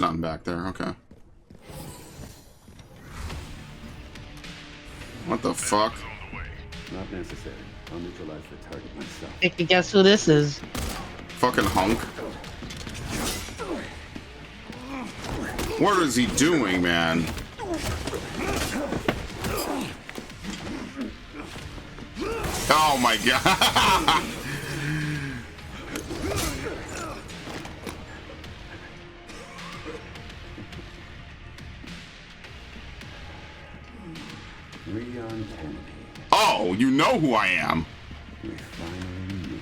Nothing back there, okay. What the fuck? Not necessary. I'll neutralize the target myself. I can guess who this is. Fucking hunk. What is he doing, man? Oh my god. Oh, you know who I am. We finally meet.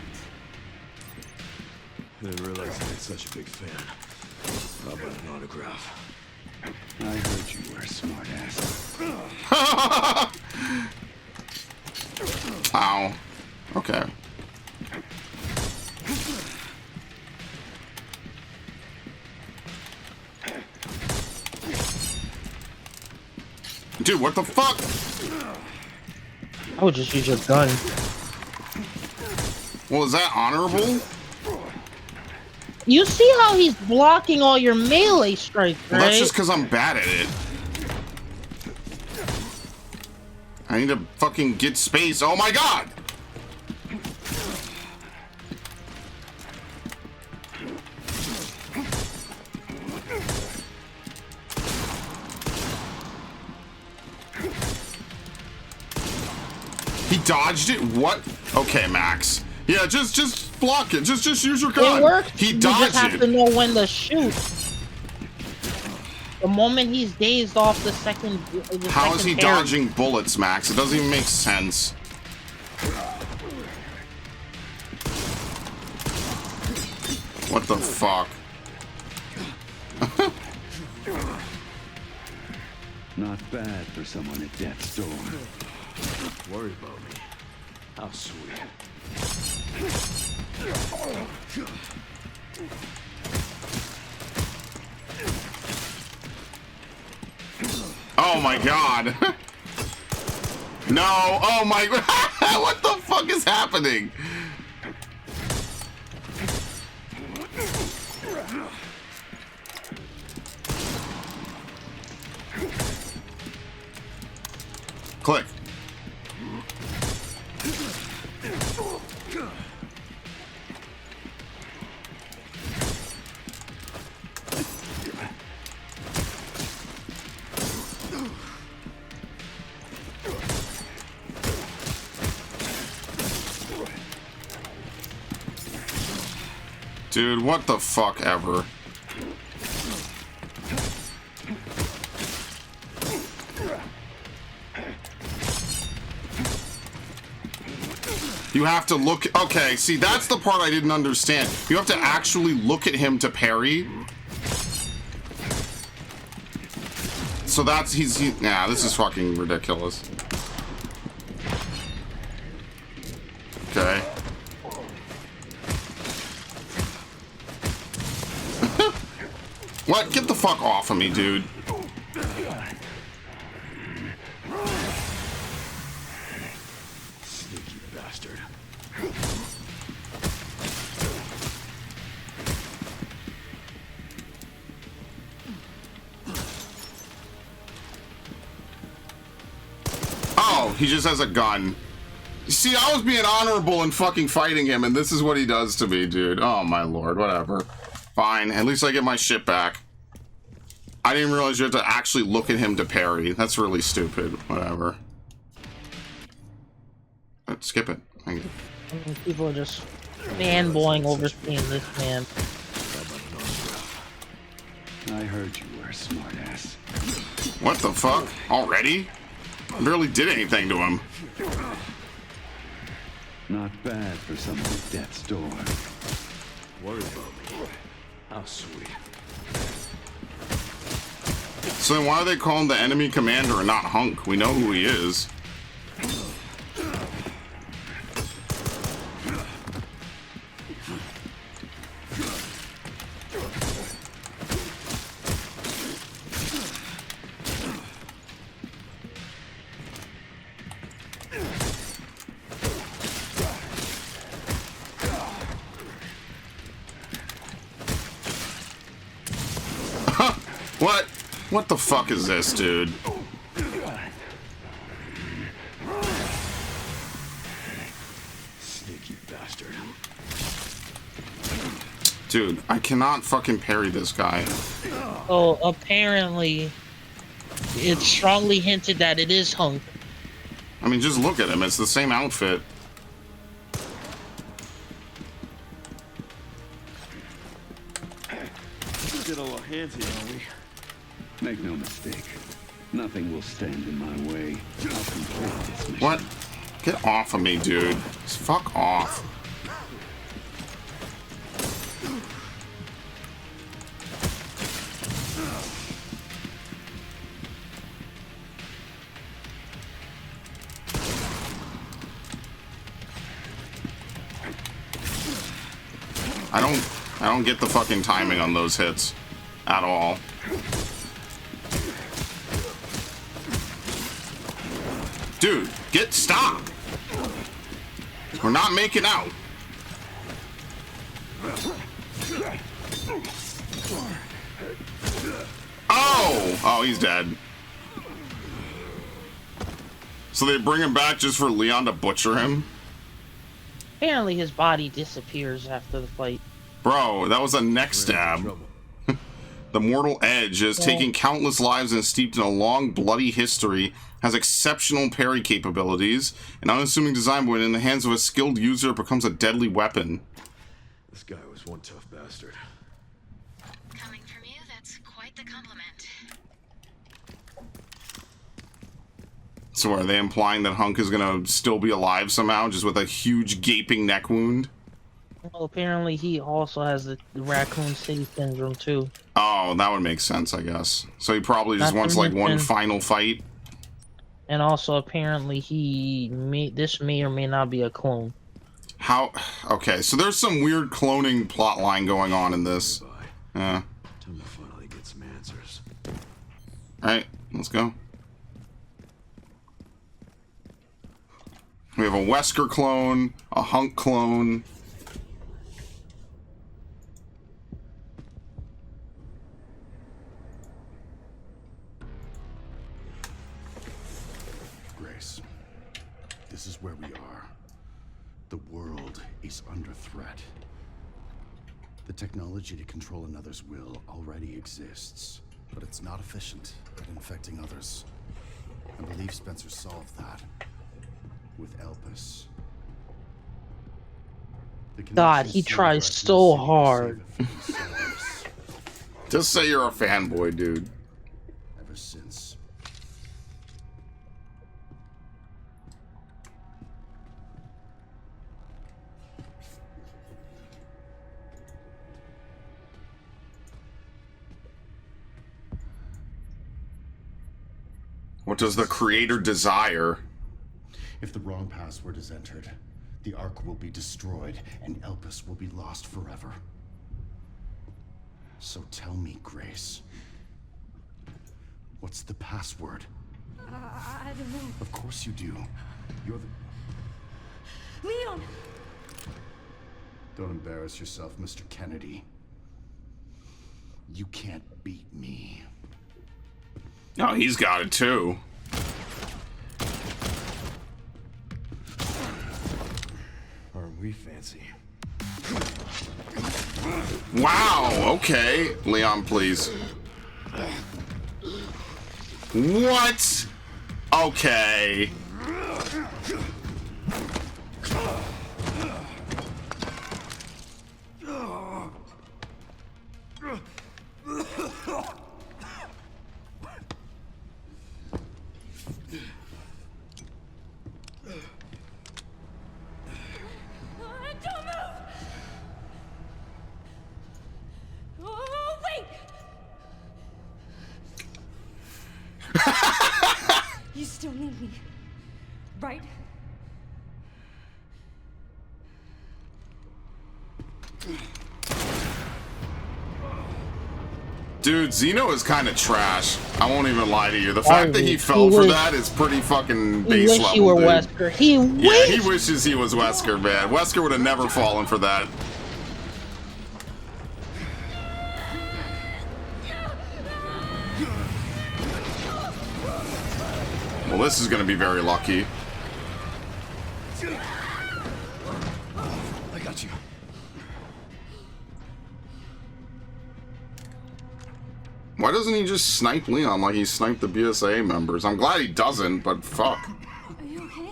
I didn't realize I was such a big fan. How about an autograph? I heard you were a smartass. Ow. Okay. Dude, what the fuck? I would just use your gun. Well, is that honorable? You see how he's blocking all your melee strikes, right? Well, that's just because I'm bad at it. I need to fucking get space. Oh my god! He dodged it? What? Okay, Max. Yeah, just block it. Just use your gun. It works. He You dodged just have it. to know when to shoot. The moment he's dazed off the second. How is he dodging bullets, Max? It doesn't even make sense. What the fuck? Not bad for someone at death's door. Worried about me. How sweet. Oh my god. No. Oh my god. What the fuck is happening? Click. Dude, what the fuck ever. You have to look. Okay, see, that's the part I didn't understand. You have to actually look at him to parry. So that's nah, this is fucking ridiculous. Okay. What? Get the fuck off of me, dude. Sneaky bastard. Oh, he just has a gun. See, I was being honorable and fucking fighting him, and this is what he does to me, dude. Oh my lord, whatever. Fine, at least I get my shit back. I didn't realize you have to actually look at him to parry. That's really stupid. Whatever. Skip it. Thank you. People are just fanboying over seeing this man. I heard you were a smartass. What the fuck? Already? I barely did anything to him. Not bad for someone at death's door. Worried about me. How sweet. So then why do they call him the enemy commander and not Hunk? We know who he is. What? What the fuck is this, dude? Sneaky bastard. Dude, I cannot fucking parry this guy. So apparently, it's strongly hinted that it is Hunk. I mean, just look at him. It's the same outfit. Get a little handsy, are we? Make no mistake. Nothing will stand in my way. I'll complete this mission. What? Get off of me, dude. Just fuck off. I don't get the fucking timing on those hits at all. Dude, stop. We're not making out. Oh, he's dead. So they bring him back just for Leon to butcher him? Apparently his body disappears after the fight. Bro, that was a neck stab. The mortal edge has taken countless lives and steeped in a long, bloody history, has exceptional parry capabilities, an unassuming design, but in the hands of a skilled user, it becomes a deadly weapon. This guy was one tough bastard. Coming from you, that's quite the compliment. So are they implying that Hunk is gonna still be alive somehow, just with a huge gaping neck wound? Well, apparently he also has the raccoon city syndrome too. Oh, that would make sense, I guess. So he probably just wants like one final fight. And also apparently this may or may not be a clone. How? Okay, so there's some weird cloning plot line going on in this. Yeah. Time to finally get some answers. Alright, let's go. We have a Wesker clone, a Hunk clone. Grace, this is where we are. The world is under threat. The technology to control another's will already exists, but it's not efficient at infecting others. I believe Spencer solved that with Elpis. God, he tries so hard. Just say you're a fanboy, dude. Ever since. What does the creator desire? If the wrong password is entered, the Ark will be destroyed and Elpis will be lost forever. So tell me, Grace, what's the password? I don't know. Of course you do. You're the... Leon! Don't embarrass yourself, Mr. Kennedy. You can't beat me. Oh, he's got it too. Aren't we fancy? Wow, okay. Leon, please. What? Okay. Don't move! Oh, wait! You still need me, right? Dude, Xeno is kind of trash. I won't even lie to you. The fact that he fell for that is pretty fucking base level, He wish he were dude. Wesker. He Yeah, he wished. wishes he was Wesker, man. Wesker would have never fallen for that. Well, this is going to be very lucky. I got you. Why doesn't he just snipe Leon like he sniped the BSAA members? I'm glad he doesn't, but fuck. Are you okay?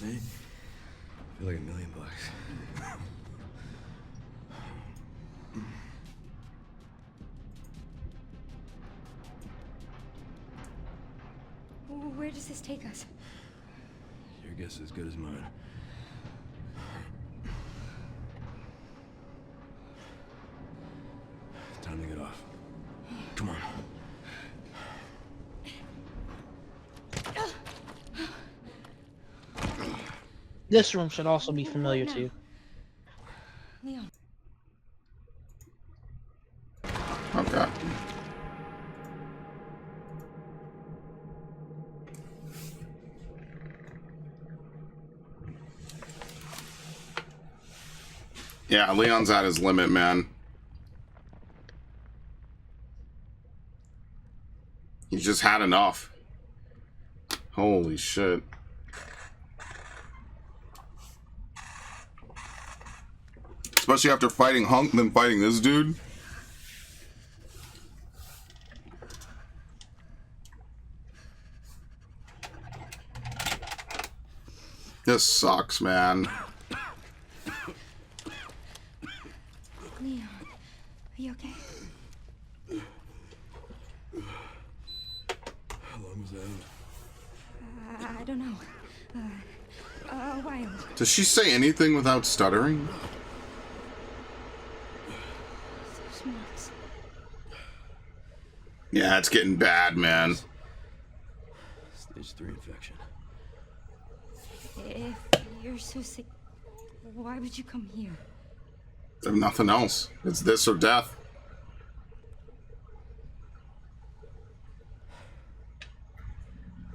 Me? I feel like $1 million. Where does this take us? Your guess is as good as mine. Time to get off. Come on. This room should also be familiar to you. Leon. Okay. Yeah, Leon's at his limit, man. He's just had enough. Holy shit. Especially after fighting Hunk, then fighting this dude. This sucks, man. Leon. Are you okay? How long was that? I don't know. A while. Does she say anything without stuttering? Those marks. Yeah, it's getting bad, man. Stage 3 infection. If you're so sick, why would you come here? If nothing else. It's this or death.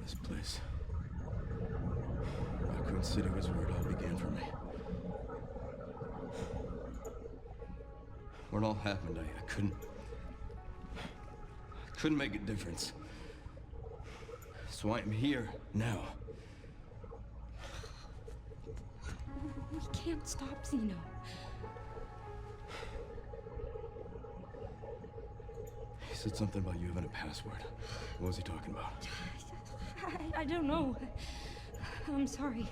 This place. Raccoon City was where it all began for me. When it all happened, I couldn't make a difference. So I am here now. We can't stop Zeno. He said something about you having a password. What was he talking about? I don't know. I'm sorry.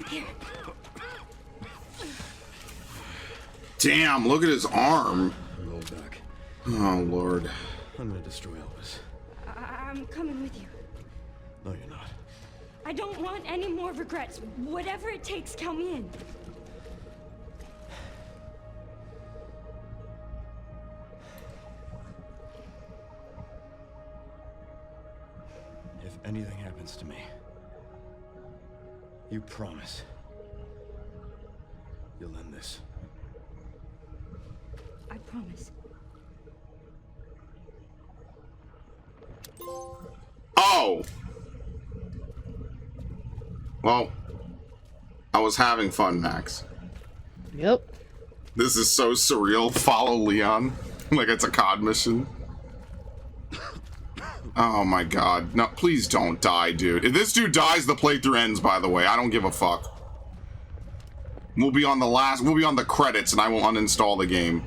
Here. Damn, look at his arm. Roll back. Oh, Lord. I'm gonna destroy Elvis. I'm coming with you. No, you're not. I don't want any more regrets. Whatever it takes, count me in. If anything happens to me, you promise you'll end this. I promise. Oh! Well, I was having fun, Max. Yep. This is so surreal. Follow Leon. Like it's a COD mission. Oh my god. No, please don't die, dude. If this dude dies, the playthrough ends, by the way. I don't give a fuck. We'll be on the credits and I will uninstall the game.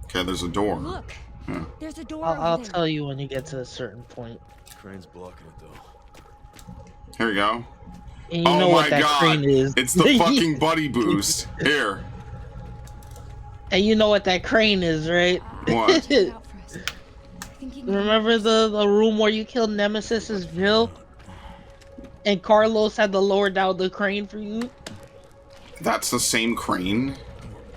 Okay, there's a door. Look, Yeah. there's a door I'll over there. tell you when you get to a certain point. Crane's blocking it, though. Here we go. And you know what that crane is. It's the fucking buddy boost. Here. And you know what that crane is, right? What? Look out for us. Thinking Remember the room where you killed Nemesis's Jill? And Carlos had to lower down the crane for you? That's the same crane?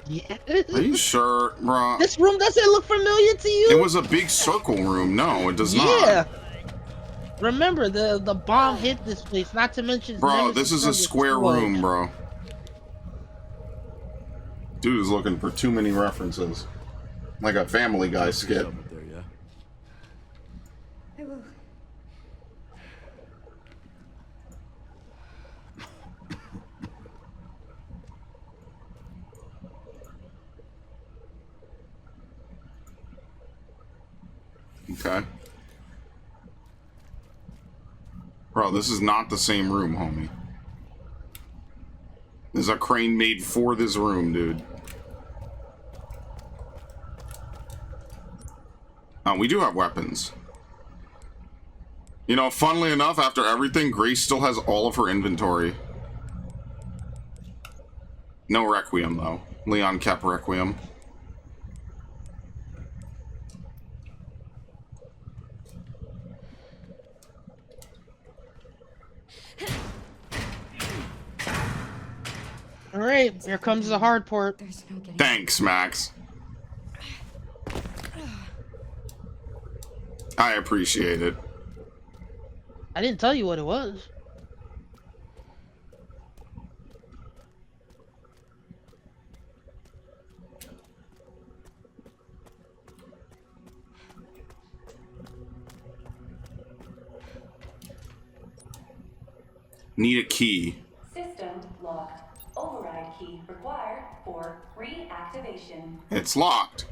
Yeah. Are you sure, bro? This room doesn't look familiar to you? It was a big circle room. No, it does not. Yeah. Remember, the bomb hit this place, not to mention... Bro, this is a square room, bro. Dude is looking for too many references. Like a Family Guy skit. Up there, yeah? I will. Okay. Bro, this is not the same room, homie. There's a crane made for this room, dude. We do have weapons. You know, funnily enough, after everything, Grace still has all of her inventory. No Requiem, though. Leon kept Requiem. Alright, here comes the hard part. There's no getting Thanks, Max. I appreciate it. I didn't tell you what it was. Need a key. System locked. Override key required for reactivation. It's locked.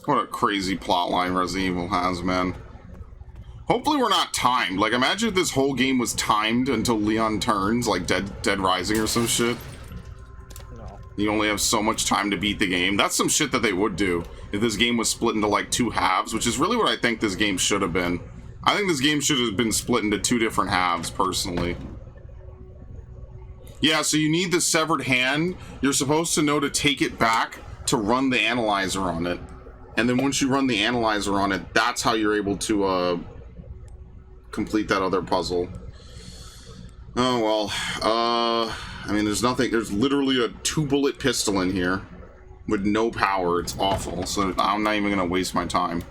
What a crazy plotline Resident Evil has, man. Hopefully we're not timed. Like, imagine if this whole game was timed until Leon turns, like Dead Rising or some shit. No. You only have so much time to beat the game. That's some shit that they would do if this game was split into, like, 2 halves, which is really what I think this game should have been. I think this game should have been split into 2 different halves, personally. Yeah, so you need the severed hand. You're supposed to know to take it back to run the analyzer on it. And then once you run the analyzer on it, that's how you're able to complete that other puzzle. Oh, well. I mean, there's nothing. There's literally a 2-bullet pistol in here with no power. It's awful. So I'm not even going to waste my time.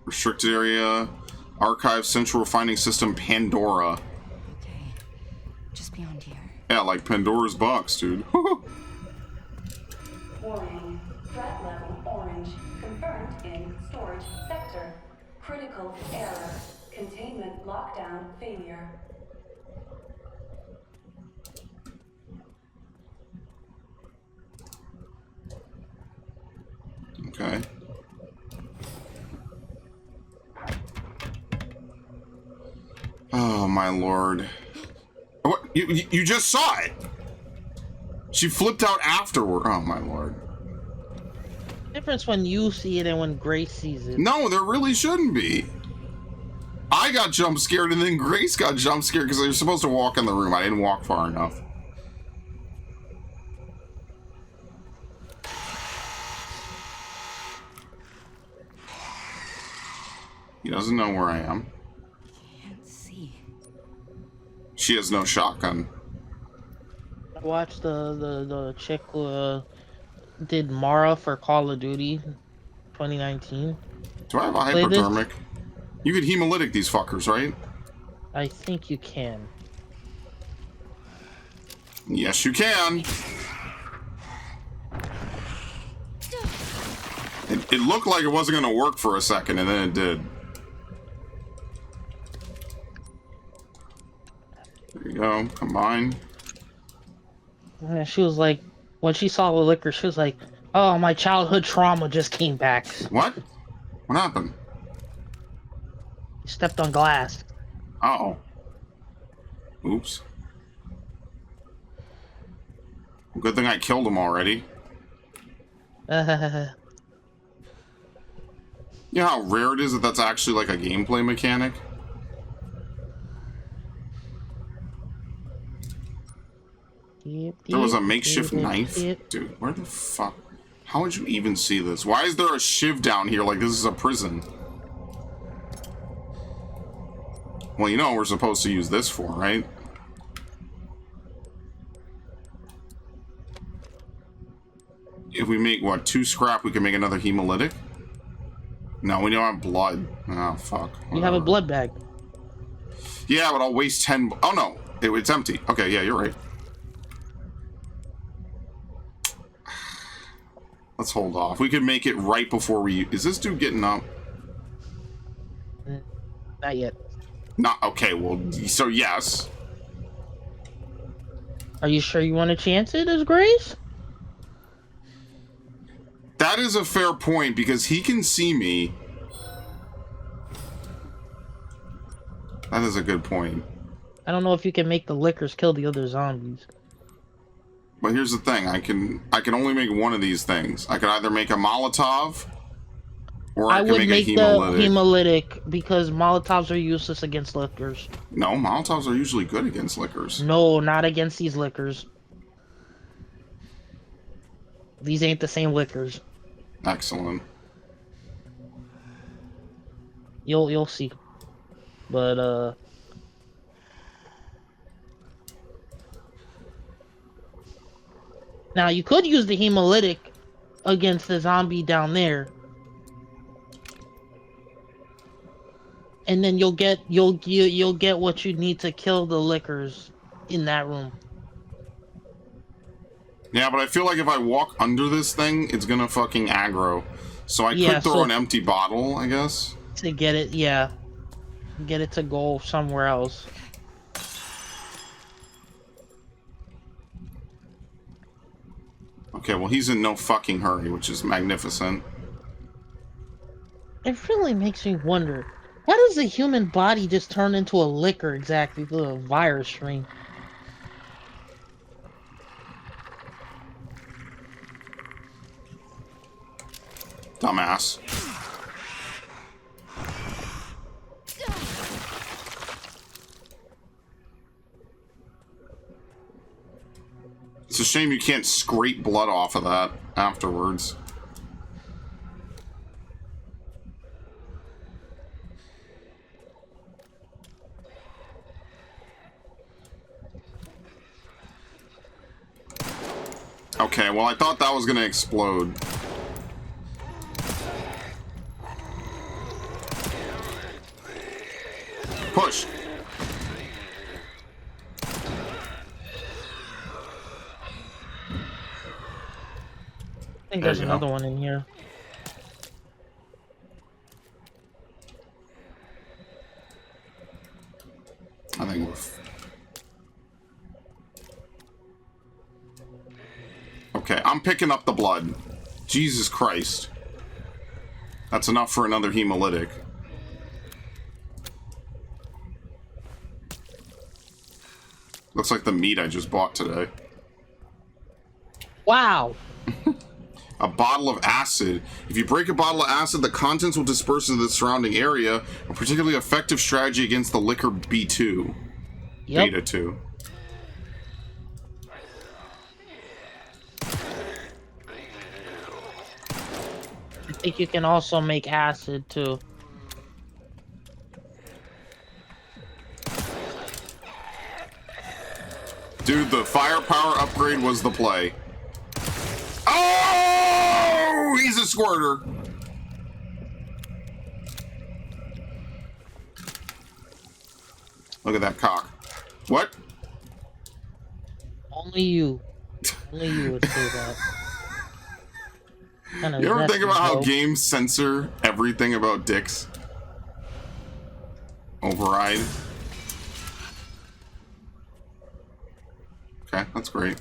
Restricted area. Archive Central Refining System Pandora. Okay. Just beyond here. Yeah, like Pandora's box, dude. Warning. Threat level orange. Confirmed in storage sector. Critical error. Containment lockdown failure. Okay. Oh my lord. What? You just saw it. She flipped out afterward. Oh my lord. Difference when you see it and when Grace sees it. No, there really shouldn't be. I got jump scared and then Grace got jump scared because you're supposed to walk in the room. I didn't walk far enough. He doesn't know where I am. Can't see. She has no shotgun. I watched the chick who did Mara for Call of Duty 2019. Do I have a Play this? hypodermic? You could hemolytic these fuckers, right? I think you can. Yes, you can. It looked like it wasn't going to work for a second, and then it did. There you go. Combine. And she was like, when she saw the liquor, she was like, "Oh, my childhood trauma just came back." What? What happened? Stepped on glass. Uh-oh. Oops. Good thing I killed him already. Yeah, You know how rare it is that that's actually like a gameplay mechanic? There was a makeshift knife? Dude, where the fuck? How would you even see this? Why is there a shiv down here like this is a prison? Well, you know what we're supposed to use this for, right? If we make, what, 2 scrap, we can make another hemolytic? No, we don't have blood. Oh, fuck. You have a blood bag. Yeah, but I'll waste 10... Oh, no. It's empty. Okay, yeah, you're right. Let's hold off. We could make it right before we... Is this dude getting up? Not yet. Not... Okay, well, so yes. Are you sure you want to chance it as Grace? That is a fair point, because he can see me. That is a good point. I don't know if you can make the lickers kill the other zombies. But here's the thing, I can only make one of these things. I could either make a Molotov, or I can would make a the hemolytic. hemolytic because Molotovs are useless against lickers. No, Molotovs are usually good against lickers. No, not against these lickers. These ain't the same lickers. Excellent. You'll see. But now you could use the hemolytic against the zombie down there. And then you'll get what you need to kill the lickers in that room. Yeah, but I feel like if I walk under this thing, it's gonna fucking aggro. So I could throw an empty bottle, I guess. To get it, yeah. Get it to go somewhere else. Okay, well he's in no fucking hurry, which is magnificent. It really makes me wonder, how does a human body just turn into a licker exactly through a virus strain? Dumbass. It's a shame you can't scrape blood off of that afterwards. Okay, well I thought that was gonna explode. Push! I think there's another one in here. I think we're... Okay, I'm picking up the blood. Jesus Christ. That's enough for another hemolytic. Looks like the meat I just bought today. Wow! A bottle of acid. If you break a bottle of acid, the contents will disperse into the surrounding area. A particularly effective strategy against the liquor B2. Yep. Beta 2. I think you can also make acid too. Dude, the firepower upgrade was the play. Oh! He's a squirter. Look at that cock. What? Only you. Only you would say that. You ever think about how games censor everything about dicks? Override. Okay, that's great.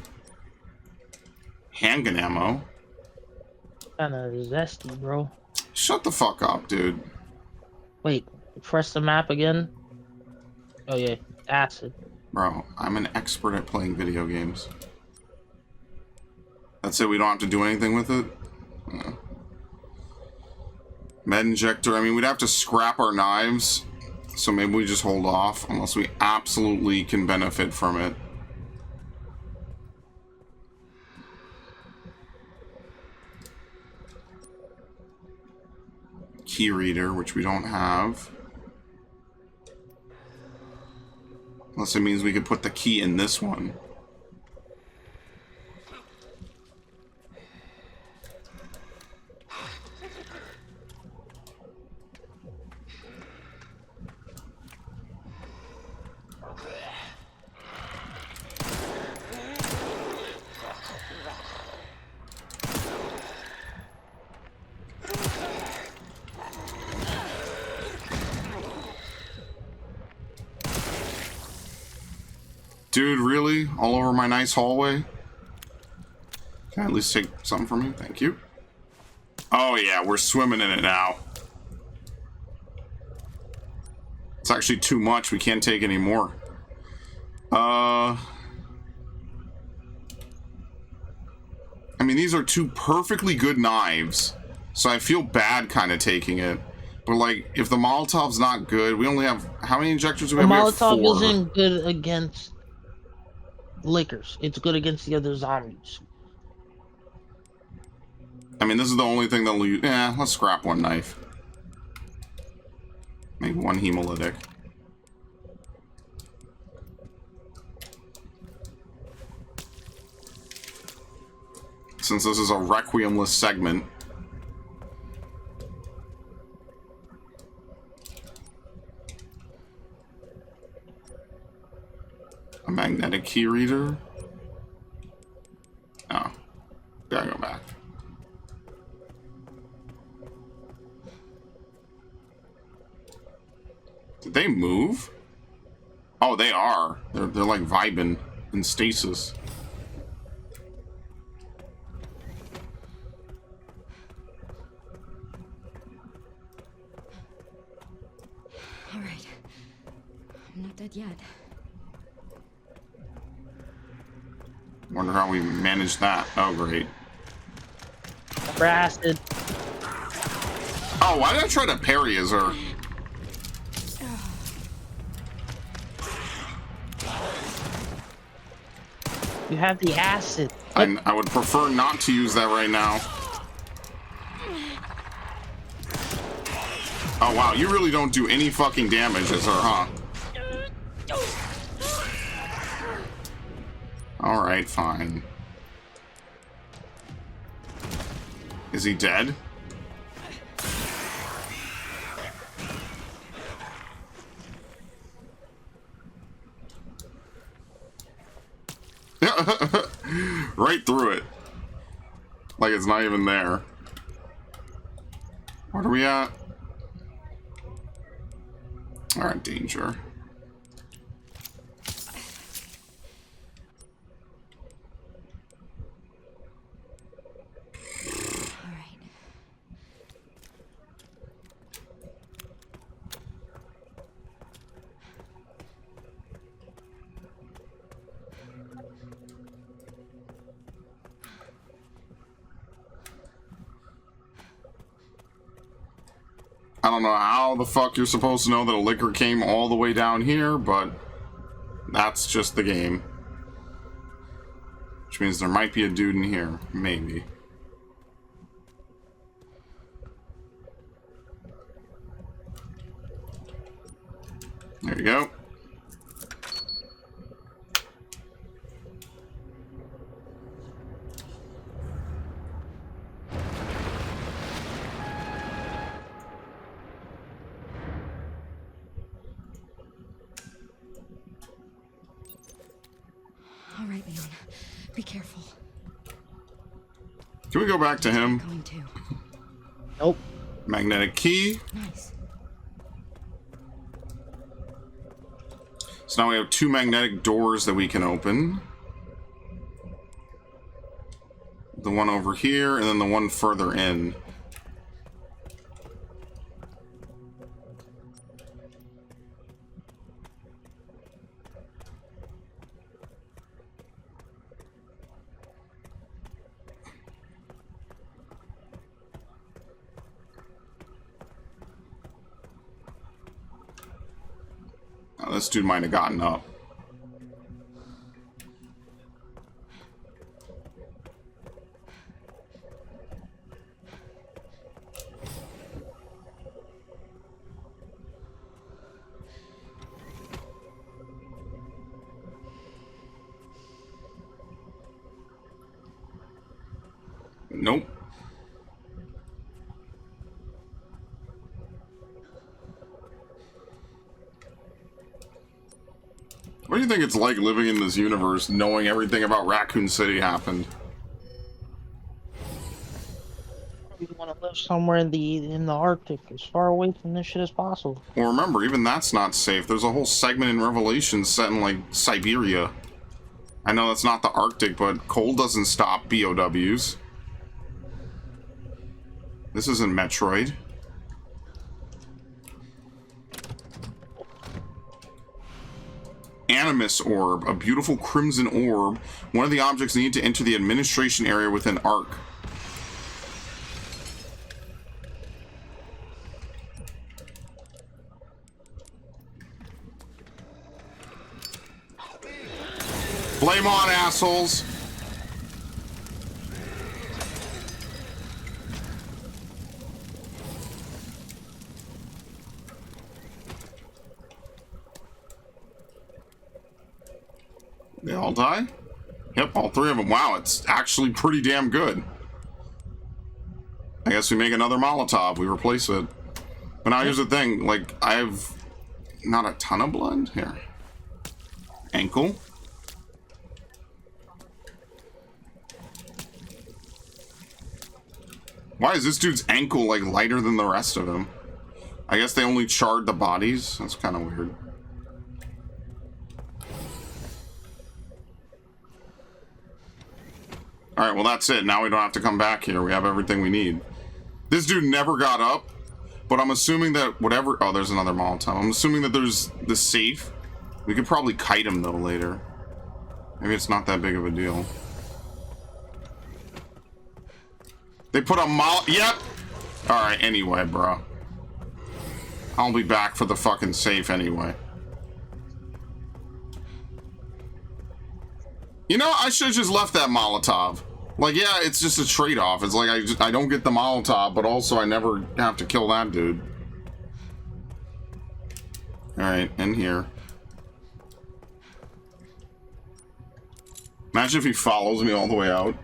Handgun ammo. Kind of zesty, bro. Shut the fuck up, dude. Wait, press the map again. Oh yeah, acid. Bro, I'm an expert at playing video games. That's it, we don't have to do anything with it? Med injector, I mean, we'd have to scrap our knives, so maybe we just hold off, unless we absolutely can benefit from it. Key reader, which we don't have. Unless it means we could put the key in this one. Dude, really? All over my nice hallway? Can I at least take something from you? Thank you. Oh yeah, we're swimming in it now. It's actually too much. We can't take any more. I mean, these are two perfectly good knives, so I feel bad kind of taking it. But like, if the Molotov's not good, we only have how many injectors do we The have? We have Molotov 4. isn't good against lickers. It's good against the other zombies. I mean, this is the only thing that'll use. Yeah, let's scrap one knife. Make one hemolytic. Since this is a Requiemless segment. A magnetic key reader? Oh. Gotta go back. Did they move? Oh, they are. They're like vibing in stasis. All right. I'm not dead yet. Wonder how we managed that. Oh, great. Acid. Oh, why did I try to parry as her? You have the acid. I would prefer not to use that right now. Oh, wow. You really don't do any fucking damage as her, huh? Alright, fine. Is he dead? Right through it. Like it's not even there. What are we at? Alright, danger. I don't know how the fuck you're supposed to know that a liquor came all the way down here, but that's just the game. Which means there might be a dude in here. Maybe. There you go. All right, Leon. Be careful. Can we go back to him? Going to. Nope. Magnetic key. Nice. So now we have 2 magnetic doors that we can open. The one over here, and then the one further in. Oh, this dude might have gotten up. Nope. What do you think it's like living in this universe, knowing everything about Raccoon City happened? You want to live somewhere in the Arctic, as far away from this shit as possible. Well, remember, even that's not safe. There's a whole segment in Revelation set in, like, Siberia. I know that's not the Arctic, but cold doesn't stop BOWs. This isn't Metroid. Animus Orb, a beautiful crimson orb. One of the objects needed to enter the administration area within Arc. Blame on, assholes! They all die? Yep, all three of them. Wow, it's actually pretty damn good. I guess we make another Molotov. We replace it. But now here's the thing. Like, I have not a ton of blood. Here. Ankle. Why is this dude's ankle, like, lighter than the rest of him? I guess they only charred the bodies. That's kind of weird. Alright, well that's it. Now we don't have to come back here. We have everything we need. This dude never got up, but I'm assuming that whatever... Oh, there's another Molotov. I'm assuming that there's the safe. We could probably kite him, though, later. Maybe it's not that big of a deal. They put a Yep! Alright, anyway, bro. I'll be back for the fucking safe anyway. You know, I should have just left that Molotov. Like, yeah, it's just a trade-off. It's like, I don't get the Molotov, but also I never have to kill that dude. Alright, in here. Imagine if he follows me all the way out.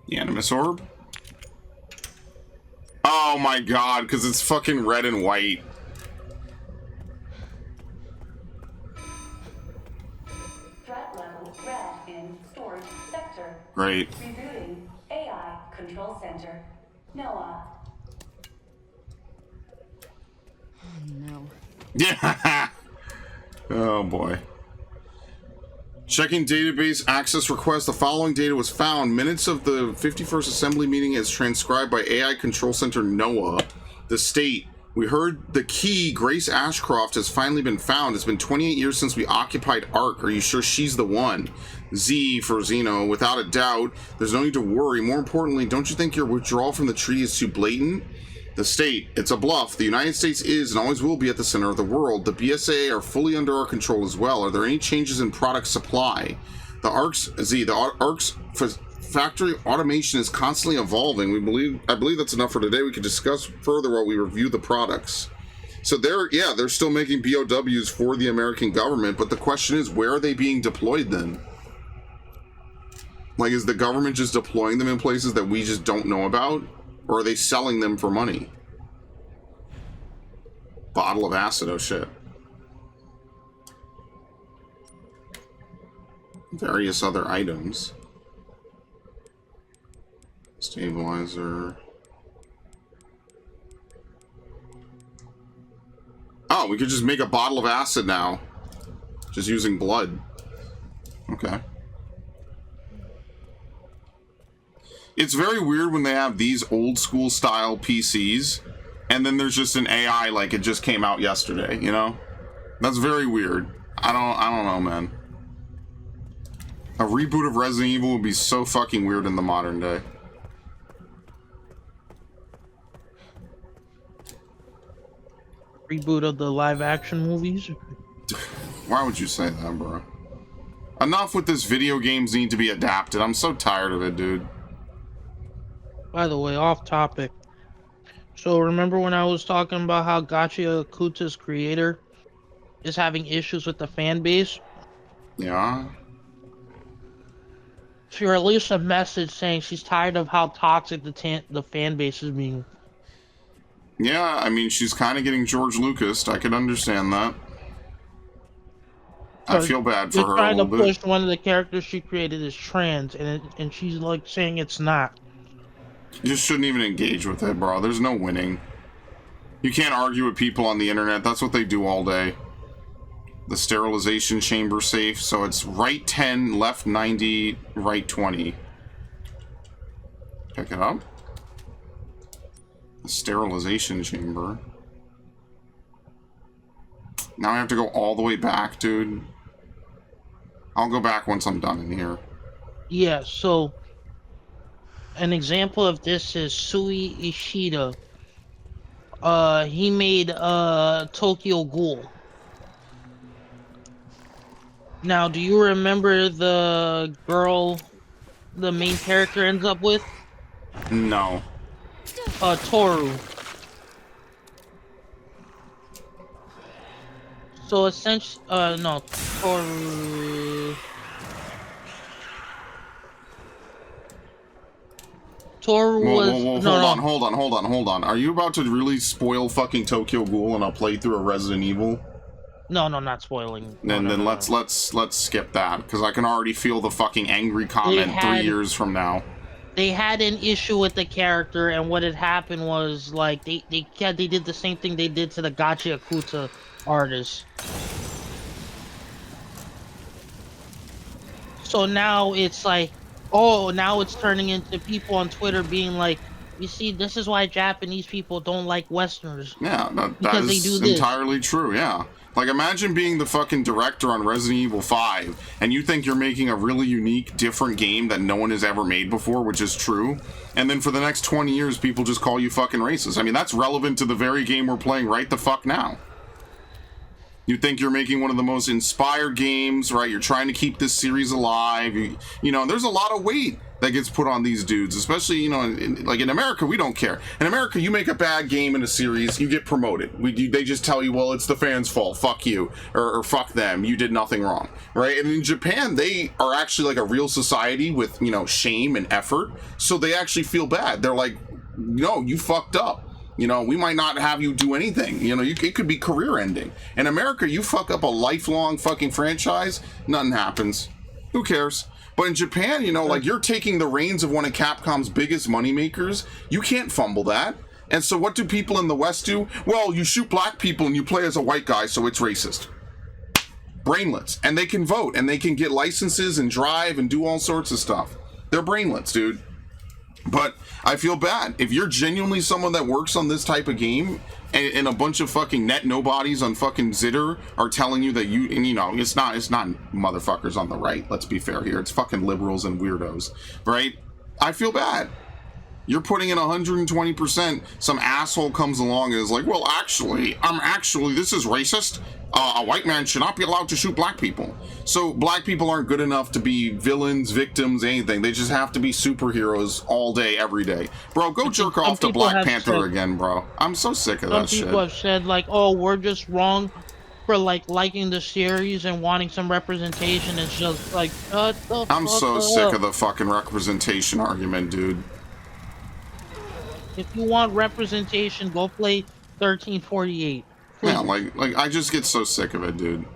The Animus Orb? Oh my god, because it's fucking red and white. Threat level red in storage sector. Great. Rebooting AI control center. Noah. Oh no. Yeah. Oh boy. Checking database access request. The following data was found. Minutes of the 51st Assembly meeting as transcribed by AI Control Center NOAA. The state. We heard the key, Grace Ashcroft, has finally been found. It's been 28 years since we occupied Ark. Are you sure she's the one? Z for Zeno. Without a doubt. There's no need to worry. More importantly, don't you think your withdrawal from the treaty is too blatant? The state. It's a bluff. The United States is and always will be at the center of the world. The BSA are fully under our control as well. Are there any changes in product supply? The Ark's factory automation is constantly evolving. I believe that's enough for today. We can discuss further while we review the products. So they're still making BOWs for the American government, but the question is, where are they being deployed then? Like, is the government just deploying them in places that we just don't know about? Or are they selling them for money? Bottle of acid, oh shit. Various other items. Stabilizer. Oh, we could just make a bottle of acid now. Just using blood. Okay. It's very weird when they have these old school style PCs and then there's just an AI like it just came out yesterday, you know? That's very weird. I don't know, man. A reboot of Resident Evil would be so fucking weird in the modern day. Reboot of the live action movies? Why would you say that, bro? Enough with this video games need to be adapted. I'm so tired of it, dude. By the way, off topic. So remember when I was talking about how Gacha Kuta's creator is having issues with the fan base? Yeah. She released a message saying she's tired of how toxic the fan base is being. Yeah, I mean, she's kind of getting George Lucas. I could understand that. I feel bad for her a trying to little bit. push one of the characters she created as trans, and she's like saying it's not. You just shouldn't even engage with it, bro. There's no winning. You can't argue with people on the internet. That's what they do all day. The sterilization chamber safe. So it's right 10, left 90, right 20. Pick it up. The sterilization chamber. Now I have to go all the way back, dude. I'll go back once I'm done in here. Yeah, so an example of this is Sui Ishida. He made Tokyo Ghoul. Now, do you remember the girl the main character ends up with? No. Toru. So essentially, no, Toru. Toru was Hold on. Are you about to really spoil fucking Tokyo Ghoul and I'll play through a Resident Evil? No, not spoiling. Then let's skip that because I can already feel the fucking angry comment 3 years from now. They had an issue with the character, and what had happened was like they did the same thing they did to the Gachi Akuta artist. So now it's like, oh, now it's turning into people on Twitter being like, you see, this is why Japanese people don't like Westerners. Yeah, that is entirely true, yeah. Like, imagine being the fucking director on Resident Evil 5, and you think you're making a really unique, different game that no one has ever made before, which is true, and then for the next 20 years, people just call you fucking racist. I mean, that's relevant to the very game we're playing right the fuck now. You think you're making one of the most inspired games, right? You're trying to keep this series alive. You know, there's a lot of weight that gets put on these dudes, especially, you know, like in America, we don't care. In America, you make a bad game in a series, you get promoted. They just tell you, well, it's the fans' fault. Fuck you. Or fuck them. You did nothing wrong. Right? And in Japan, they are actually like a real society with, you know, shame and effort. So they actually feel bad. They're like, no, you fucked up. You know, we might not have you do anything. You know, it could be career ending. In America, you fuck up a lifelong fucking franchise, nothing happens. Who cares? But in Japan, you know, like, you're taking the reins of one of Capcom's biggest moneymakers. You can't fumble that. And so what do people in the West do? Well, you shoot black people and you play as a white guy, so it's racist. Brainlets. And they can vote, and they can get licenses and drive and do all sorts of stuff. They're brainlets, dude. But I feel bad. If you're genuinely someone that works on this type of game and a bunch of fucking net nobodies on fucking Zitter are telling you that you, and you know, it's not motherfuckers on the right. Let's be fair here. It's fucking liberals and weirdos, right? I feel bad. You're putting in 120%. Some asshole comes along and is like, well, actually, this is racist. A white man should not be allowed to shoot black people. So black people aren't good enough to be villains, victims, anything. They just have to be superheroes all day, every day. Bro, go jerk off to Black Panther again, bro. I'm so sick of that shit. Some people have said, like, oh, we're just wrong for, like, liking the series and wanting some representation. It's just like, I'm so sick of the fucking representation argument, dude. If you want representation, go play 1348. Please. Yeah, like I just get so sick of it, dude.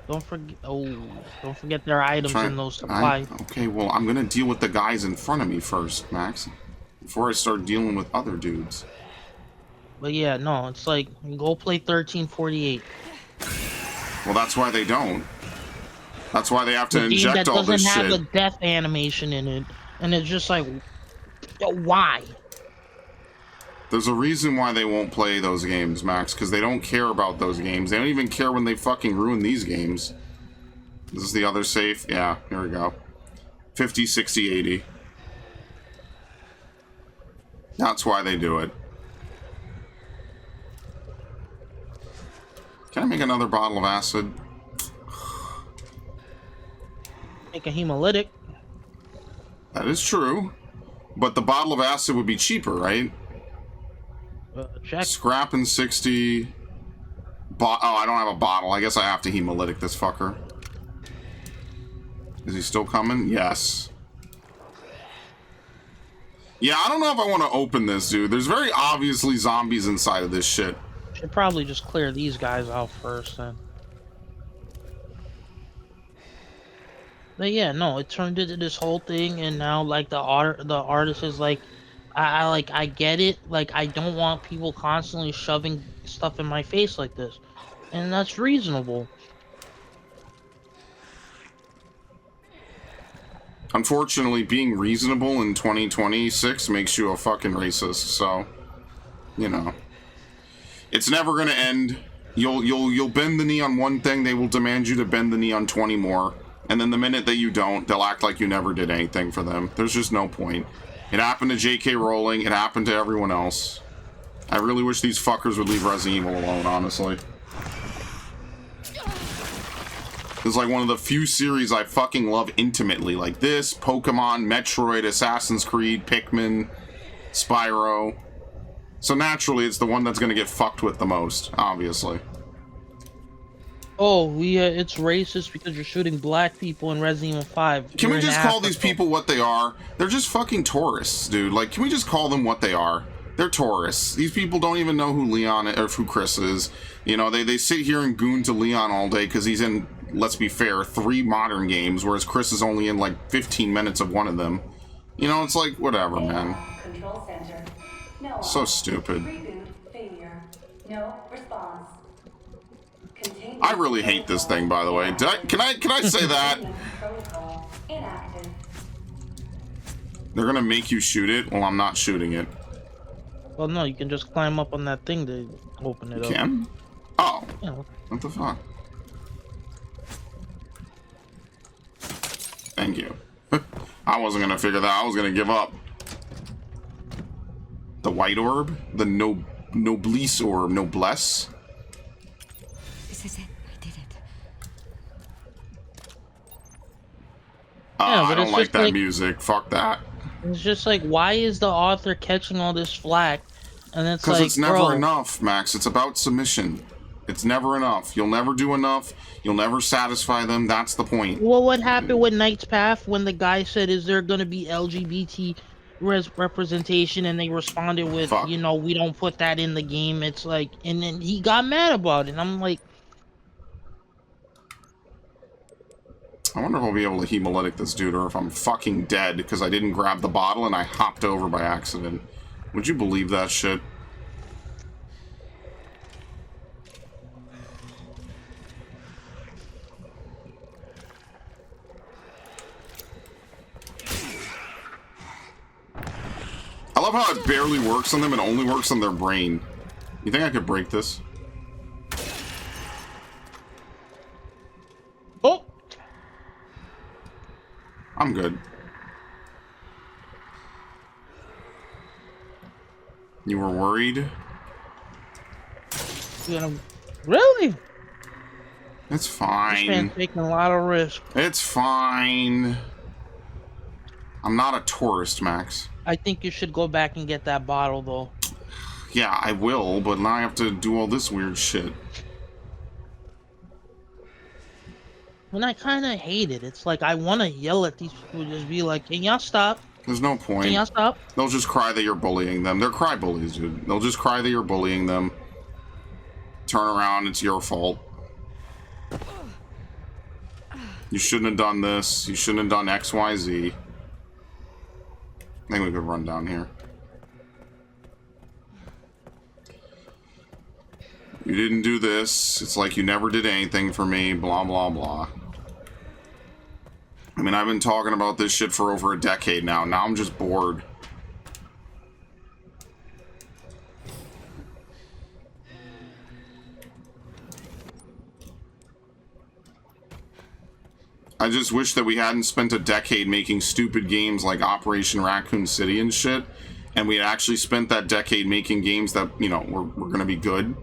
Don't forget their items in those supplies. Okay, well, I'm gonna deal with the guys in front of me first, Max, before I start dealing with other dudes. But yeah, no, it's like, go play 1348. Well, that's why they don't. That's why they have to inject all this shit. That doesn't have a death animation in it, and it's just like, why? There's a reason why they won't play those games, Max, because they don't care about those games. They don't even care when they fucking ruin these games. This is the other safe. Yeah, here we go. 50, 60, 80. That's why they do it. Can I make another bottle of acid? Make a hemolytic. That is true. But the bottle of acid would be cheaper, right? Check. Scrap and 60. Oh, I don't have a bottle. I guess I have to hemolytic this fucker. Is he still coming? Yes. Yeah, I don't know if I want to open this, dude. There's very obviously zombies inside of this shit. Should probably just clear these guys out first, then. But yeah, no, it turned into this whole thing, and now, like, the artist is like, I get it. Like, I don't want people constantly shoving stuff in my face like this, and that's reasonable. Unfortunately, being reasonable in 2026 makes you a fucking racist. So, you know, it's never gonna end. You'll bend the knee on one thing, they will demand you to bend the knee on 20 more. And then the minute that you don't, they'll act like you never did anything for them. There's just no point. It happened to J.K. Rowling. It happened to everyone else. I really wish these fuckers would leave Resident Evil alone, honestly. It's like one of the few series I fucking love intimately. Like this, Pokemon, Metroid, Assassin's Creed, Pikmin, Spyro. So naturally, it's the one that's gonna get fucked with the most, obviously. Oh, it's racist because you're shooting black people in Resident Evil 5. Can You're we in just call these Africa. people what they are? They're just fucking tourists, dude. Like, can we just call them what they are? They're tourists. These people don't even know who Leon or who Chris is. You know, they sit here and goon to Leon all day because he's in, let's be fair, 3 modern games, whereas Chris is only in like 15 minutes of one of them. You know, it's like, whatever, man. Control center. No. So stupid. Reboot failure. No response. Containment I really hate this thing, by the way. Can I say that? protocol inactive. They're gonna make you shoot it? Well, I'm not shooting it. Well, no, you can just climb up on that thing to open it up. Can? Oh. Yeah. What the fuck? Thank you. I wasn't gonna figure that. I was gonna give up. The white orb? The noblesse orb? Noblesse? This is it. I did it. Yeah, but I don't it's like just that like- music. Fuck that. It's just like, why is the author catching all this flack? And it's Because like, it's never bro, enough, Max. It's about submission. It's never enough. You'll never do enough. You'll never satisfy them. That's the point. well, what happened with Knight's Path when the guy said, "Is there gonna be LGBT representation?" and they responded with, Fuck. "You know, we don't put that in the game." It's like, and then he got mad about it. And I'm like, I wonder if I'll be able to hemolytic this dude or if I'm fucking dead because I didn't grab the bottle and I hopped over by accident. Would you believe that shit? I love how it barely works on them and only works on their brain. You think I could break this? oh, I'm good. You were worried? you know, really? It's This man's fine. taking a lot of risk. It's fine. I'm not a tourist, Max. I think you should go back and get that bottle, though. Yeah, I will, but now I have to do all this weird shit. And I kind of hate it. It's like, I want to yell at these people, just be like, "Can y'all stop? There's no Can point. y'all stop?" They'll just cry that you're bullying them. They're cry bullies, dude. They'll just cry that you're bullying them. Turn around, it's your fault. You shouldn't have done this. You shouldn't have done X, Y, Z. I think we could run down here. You didn't do this. It's like you never did anything for me, blah, blah, blah. I mean, I've been talking about this shit for over a decade now. Now I'm just bored. I just wish that we hadn't spent a decade making stupid games like Operation Raccoon City and shit, and we had actually spent that decade making games that, you know, were gonna be good.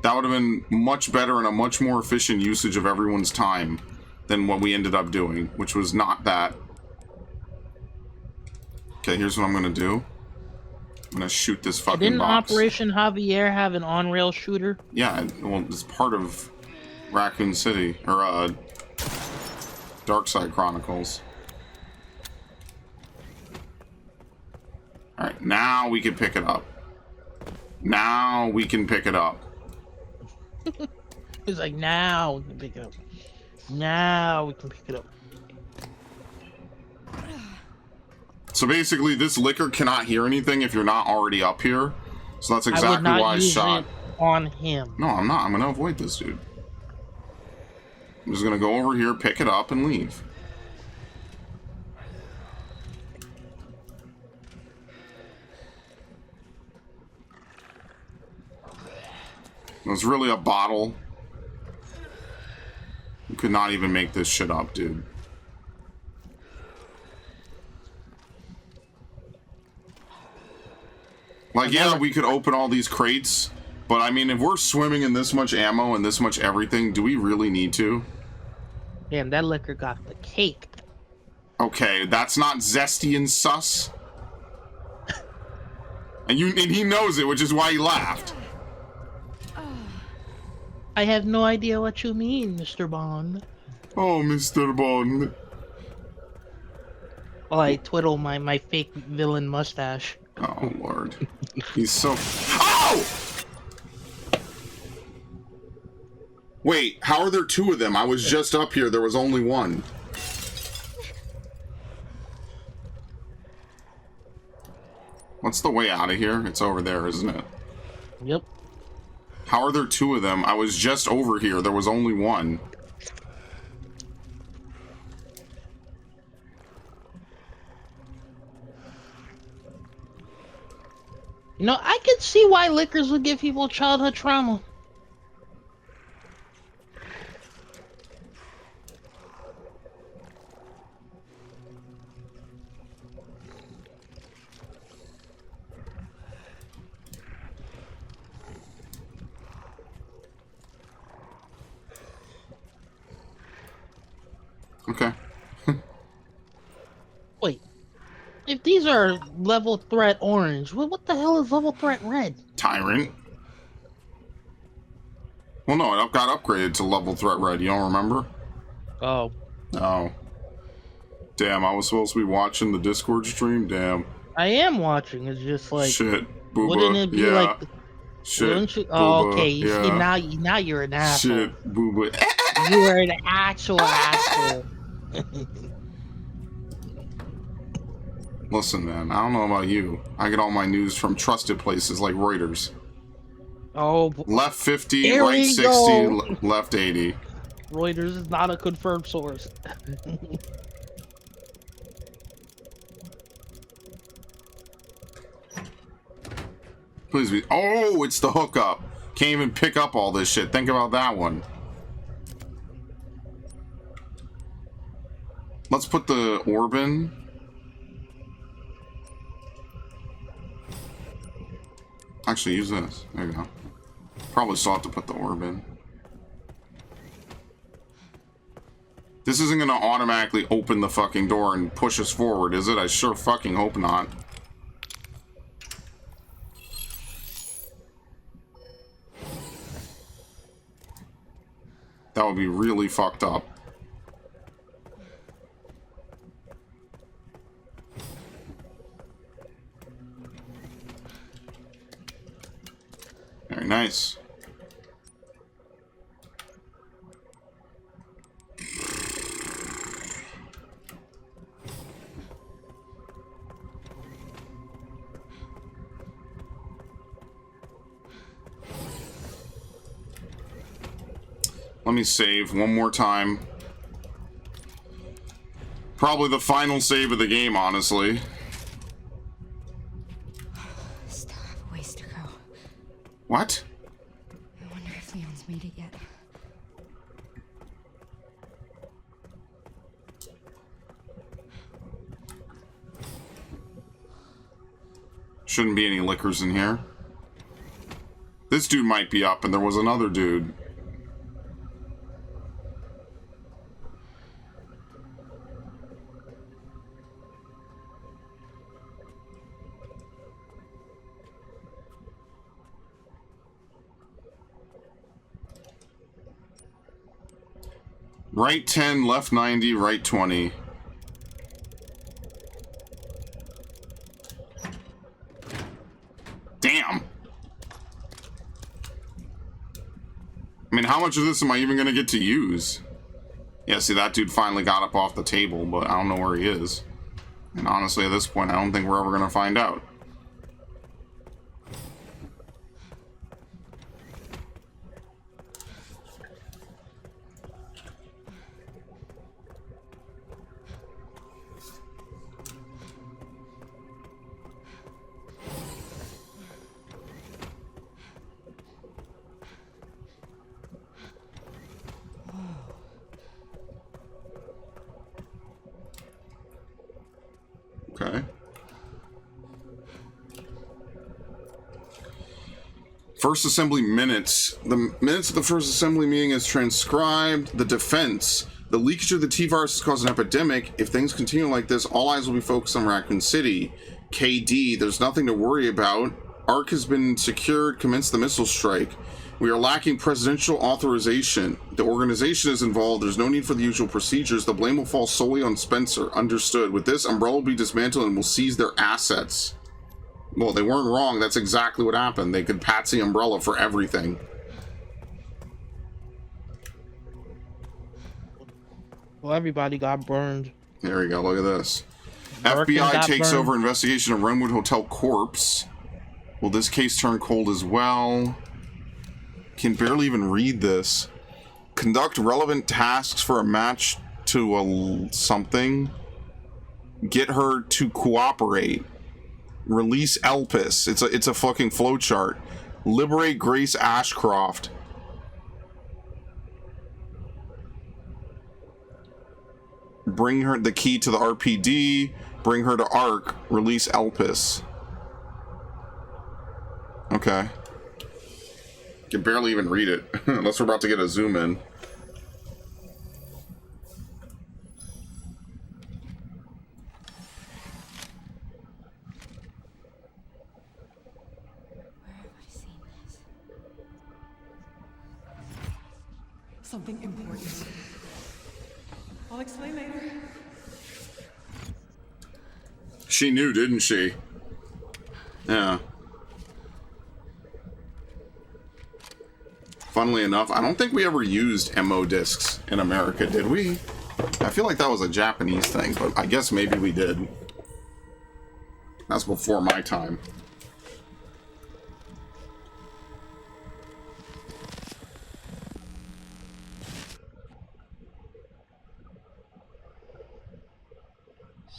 That would have been much better and a much more efficient usage of everyone's time than what we ended up doing, which was not that. Okay, here's what I'm gonna do. I'm gonna shoot this fucking Didn't box. Operation Javier have an on-rail shooter? Yeah, well, it's part of Raccoon City, or, Dark Side Chronicles. Alright, now we can pick it up. Now we can pick it up. He's like, now we can pick it up. Now we can pick it up. So basically, this liquor cannot hear anything if you're not already up here. So that's I would exactly not why I use shot. it on him. No, I'm not. I'm gonna avoid this dude. I'm just gonna go over here, pick it up, and leave. It was really a bottle. You could not even make this shit up, dude. Like, yeah, we could open all these crates, but I mean, if we're swimming in this much ammo and this much everything, do we really need to? Damn, that liquor got the cake. Okay, that's not zesty and sus. And he knows it, which is why he laughed. I have no idea what you mean, Mr. Bond. Oh, Mr. Bond. While I twiddle my fake villain mustache. Oh, Lord. He's so... Oh! Wait, how are there two of them? I was just up here. There was only one. What's the way out of here? It's over there, isn't it? Yep. How are there two of them? I was just over here. There was only one. You know, I could see why liquors would give people childhood trauma. Okay. Wait. If these are level threat orange, what the hell is level threat red? Tyrant. Well, no, it got upgraded to level threat red. You don't remember? Oh. Oh. Damn, I was supposed to be watching the Discord stream? Damn. I am watching. It's just like... Shit. Booba. Wouldn't it be yeah. like... Shit. Wouldn't you? Booba. Oh, okay. You see, yeah. now you're an asshole. Shit. Booba. You are an actual asshole. Listen, man, I don't know about you. I get all my news from trusted places like Reuters. Oh, Left 50, there right we 60, go. left 80. Reuters is not a confirmed source. Please be. Oh, it's the hookup. Can't even pick up all this shit. Think about that one. Let's put the orb in. Actually, use this. There you go. Probably still have to put the orb in. This isn't gonna automatically open the fucking door and push us forward, is it? I sure fucking hope not. That would be really fucked up. Very nice. Let me save one more time. Probably the final save of the game, honestly. Still have a ways to go. What? I wonder if Leon's made it yet. Shouldn't be any liquors in here. This dude might be up, and there was another dude. Right 10, left 90, right 20. Damn. I mean, how much of this am I even going to get to use? Yeah, see, that dude finally got up off the table, but I don't know where he is. And honestly, at this point, I don't think we're ever going to find out. Okay. First Assembly minutes. The minutes of the First Assembly meeting is transcribed. The defense. The leakage of the T-virus has caused an epidemic. If things continue like this, all eyes will be focused on Raccoon City. KD, there's nothing to worry about. ARC has been secured. Commence the missile strike. We are lacking presidential authorization. The organization is involved. There's no need for the usual procedures. The blame will fall solely on Spencer. Understood. With this, Umbrella will be dismantled and will seize their assets. Well, they weren't wrong. That's exactly what happened. They could patsy Umbrella for everything. Well, everybody got burned. There we go. Look at this. Birkin FBI got takes burned. over investigation of Renwood Hotel corpse. Will this case turn cold as well? Can barely even read this. Conduct relevant tasks for a match to a something. Get her to cooperate. Release Elpis. It's a fucking flowchart. Liberate Grace Ashcroft. Bring her the key to the RPD. Bring her to ARC. Release Elpis. Okay. Can barely even read it. Unless we're about to get a zoom in. Where have I seen this? Something important. I'll explain later. She knew, didn't she? Yeah. Funnily enough, I don't think we ever used MO discs in America, did we? I feel like that was a Japanese thing, but I guess maybe we did. That's before my time.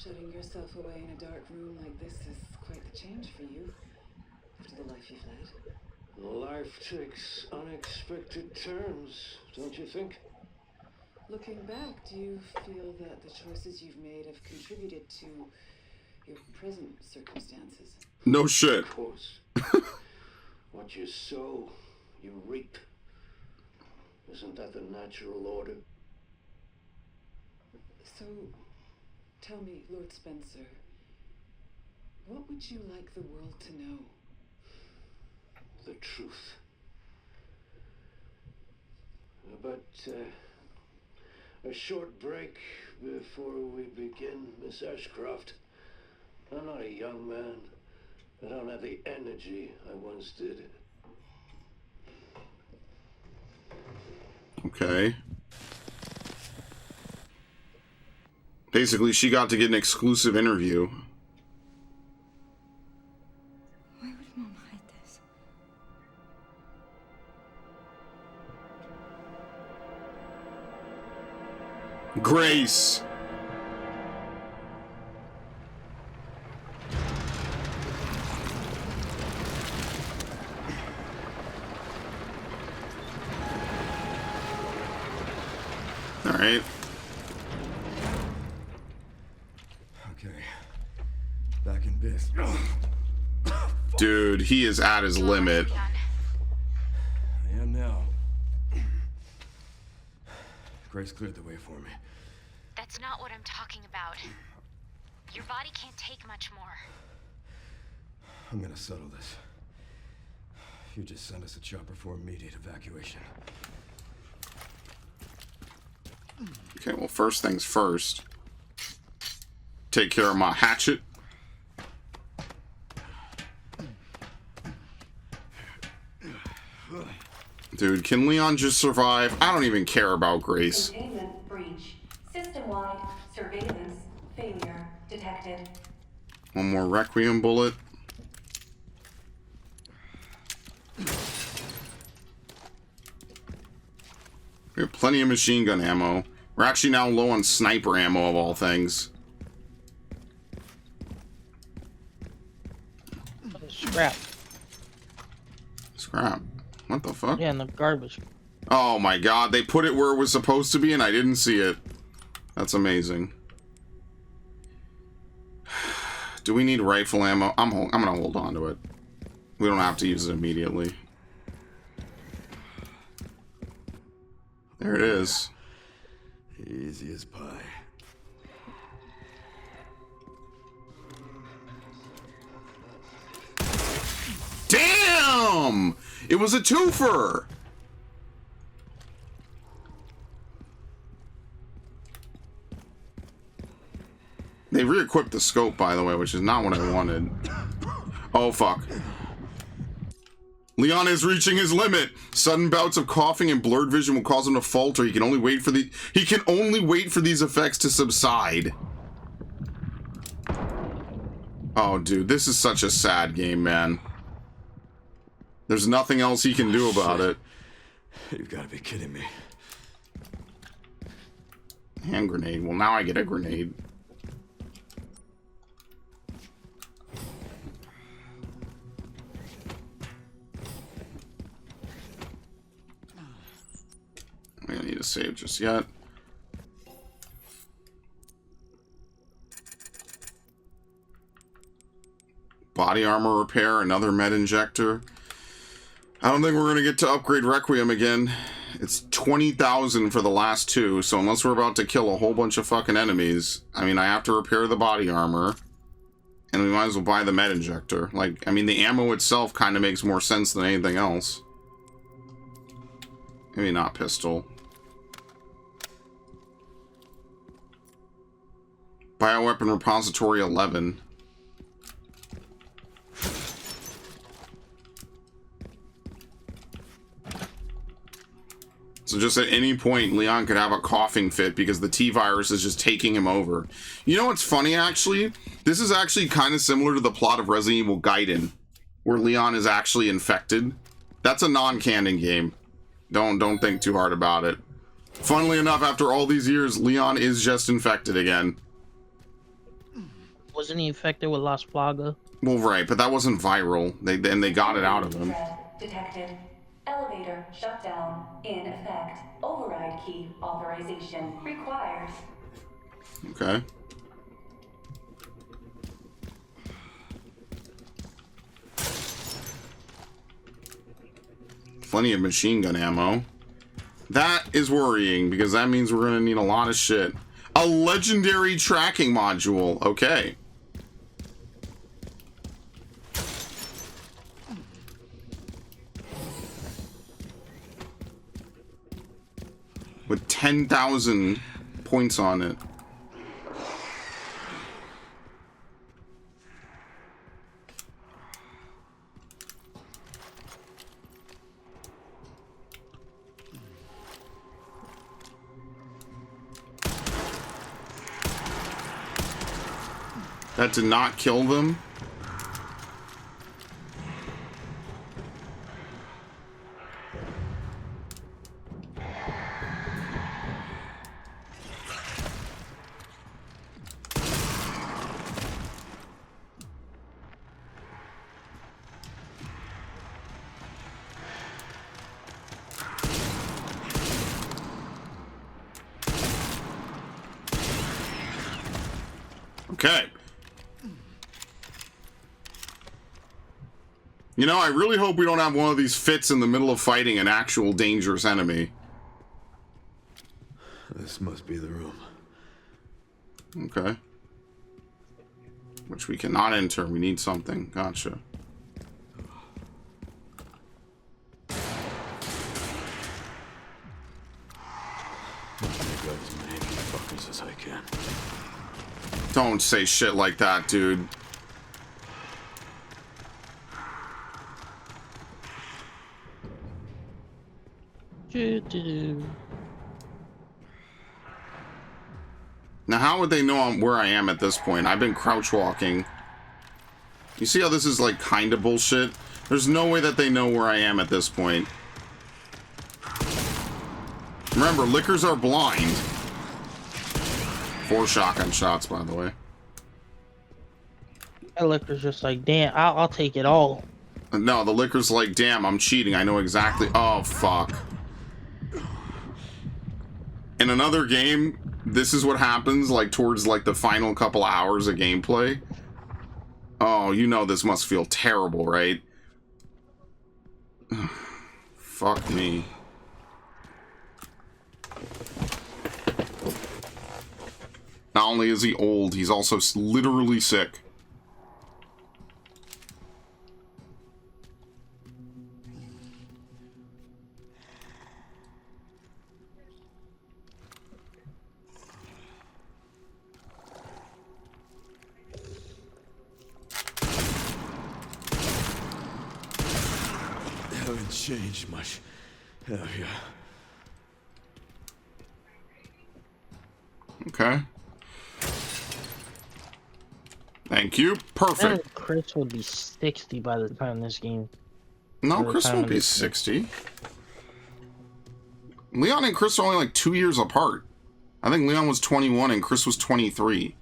Shutting yourself away in a dark room like this is quite the change for you, after the life you've led. Life takes unexpected turns, don't you think? Looking back, do you feel that the choices you've made have contributed to your present circumstances? No shit. Of course. What you sow, you reap. Isn't that the natural order? So, tell me, Lord Spencer, what would you like the world to know? The truth. But a short break before we begin, Miss Ashcroft. I'm not a young man. I don't have the energy I once did. Okay. Basically, she got to get an exclusive interview. Why would Mom hide this? Grace. All right. Okay. Back in biz. Dude, he is at his limit. I am now. Grace cleared the way for me. That's not what I'm talking about. Your body can't take much more. I'm gonna settle this. You just send us a chopper for immediate evacuation. Okay, well, first things first. Take care of my hatchet. Dude, can Leon just survive? I don't even care about Grace. Containment breach. System-wide surveillance failure detected. One more Requiem bullet. We have plenty of machine gun ammo. We're actually now low on sniper ammo of all things. Scrap. Scrap. What the fuck? Yeah, in the garbage. Oh my god, they put it where it was supposed to be and I didn't see it. That's amazing. Do we need rifle ammo? I'm gonna hold on to it. We don't have to use it immediately. There it is. Easy as pie. Damn! It was a twofer! They re-equipped the scope, by the way, which is not what I wanted. Oh, fuck. Leon is reaching his limit. Sudden bouts of coughing and blurred vision will cause him to falter. He can only wait for these effects to subside. Oh, dude, this is such a sad game, man. There's nothing else he can do about it. You've got to be kidding me. Hand grenade. Well, now I get a grenade. I don't need to save just yet. Body armor repair, another med injector. I don't think we're going to get to upgrade Requiem again. It's 20,000 for the last two, so unless we're about to kill a whole bunch of fucking enemies, I mean, I have to repair the body armor, and we might as well buy the med injector. Like, I mean, the ammo itself kind of makes more sense than anything else. Maybe not pistol. Bioweapon Repository 11. So just at any point, Leon could have a coughing fit because the T-virus is just taking him over. You know what's funny, actually? This is actually kind of similar to the plot of Resident Evil Gaiden, where Leon is actually infected. That's a non-canon game. Don't think too hard about it. Funnily enough, after all these years, Leon is just infected again. Wasn't he infected with Las Plaga? Well, right, but that wasn't viral. They got it out of him. Detected. Elevator shut down. In effect. Override key authorization required. Okay. Plenty of machine gun ammo. That is worrying because that means we're going to need a lot of shit. A legendary tracking module. Okay. With 10,000 points on it. That did not kill them. Okay. You know, I really hope we don't have one of these fits in the middle of fighting an actual dangerous enemy. This must be the room. Okay. Which we cannot enter. We need something. Gotcha. Take out as many fuckers as I can. Don't say shit like that, dude. Now, how would they know where I am at this point? I've been crouch walking. You see how this is, like, kind of bullshit? There's no way that they know where I am at this point. Remember, lickers are blind. 4 shotgun shots, by the way. That licker's just like, damn, I'll take it all. No, the licker's like, damn, I'm cheating. I know exactly. Oh, fuck. In another game, this is what happens, like, towards, like, the final couple hours of gameplay. Oh, you know this must feel terrible, right? Fuck me. Not only is he old, he's also literally sick. Haven't changed much, have you? Okay. Thank you. Perfect. Chris would be 60 by the time this game. No, Chris won't be 60. Leon and Chris are only like 2 years apart. I think Leon was 21 and Chris was 23.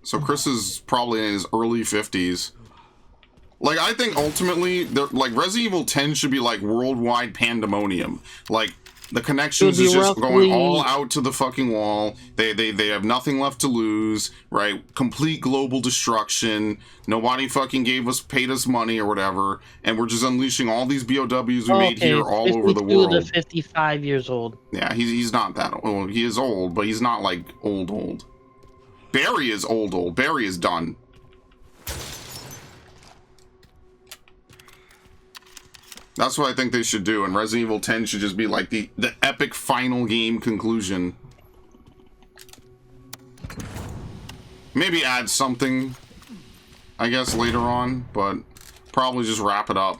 So Chris is probably in his early 50s. Like, I think ultimately, like, Resident Evil 10 should be like worldwide pandemonium. Like, the connections is just going all out to the fucking wall. They have nothing left to lose, right? Complete global destruction. Nobody fucking paid us money or whatever, and we're just unleashing all these BOWs we made here all over the world. 52 to 55 years old. Yeah, he's not that old. Well, he is old, but he's not like old. Barry is old. Barry is done. That's what I think they should do, and Resident Evil 10 should just be like the epic final game conclusion. Maybe add something, I guess, later on, but probably just wrap it up.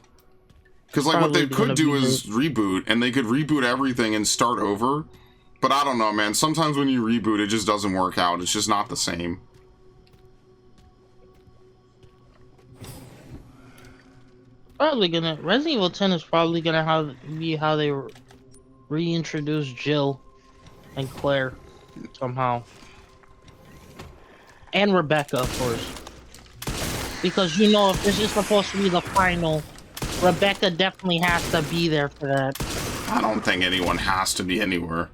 Because, like, what they could do is reboot, and they could reboot everything and start over. But I don't know, man. Sometimes when you reboot, it just doesn't work out. It's just not the same. Probably gonna Resident Evil 10 is probably gonna be how they reintroduce Jill and Claire somehow, and Rebecca, of course, because you know if this is supposed to be the final, Rebecca definitely has to be there for that. I don't think anyone has to be anywhere.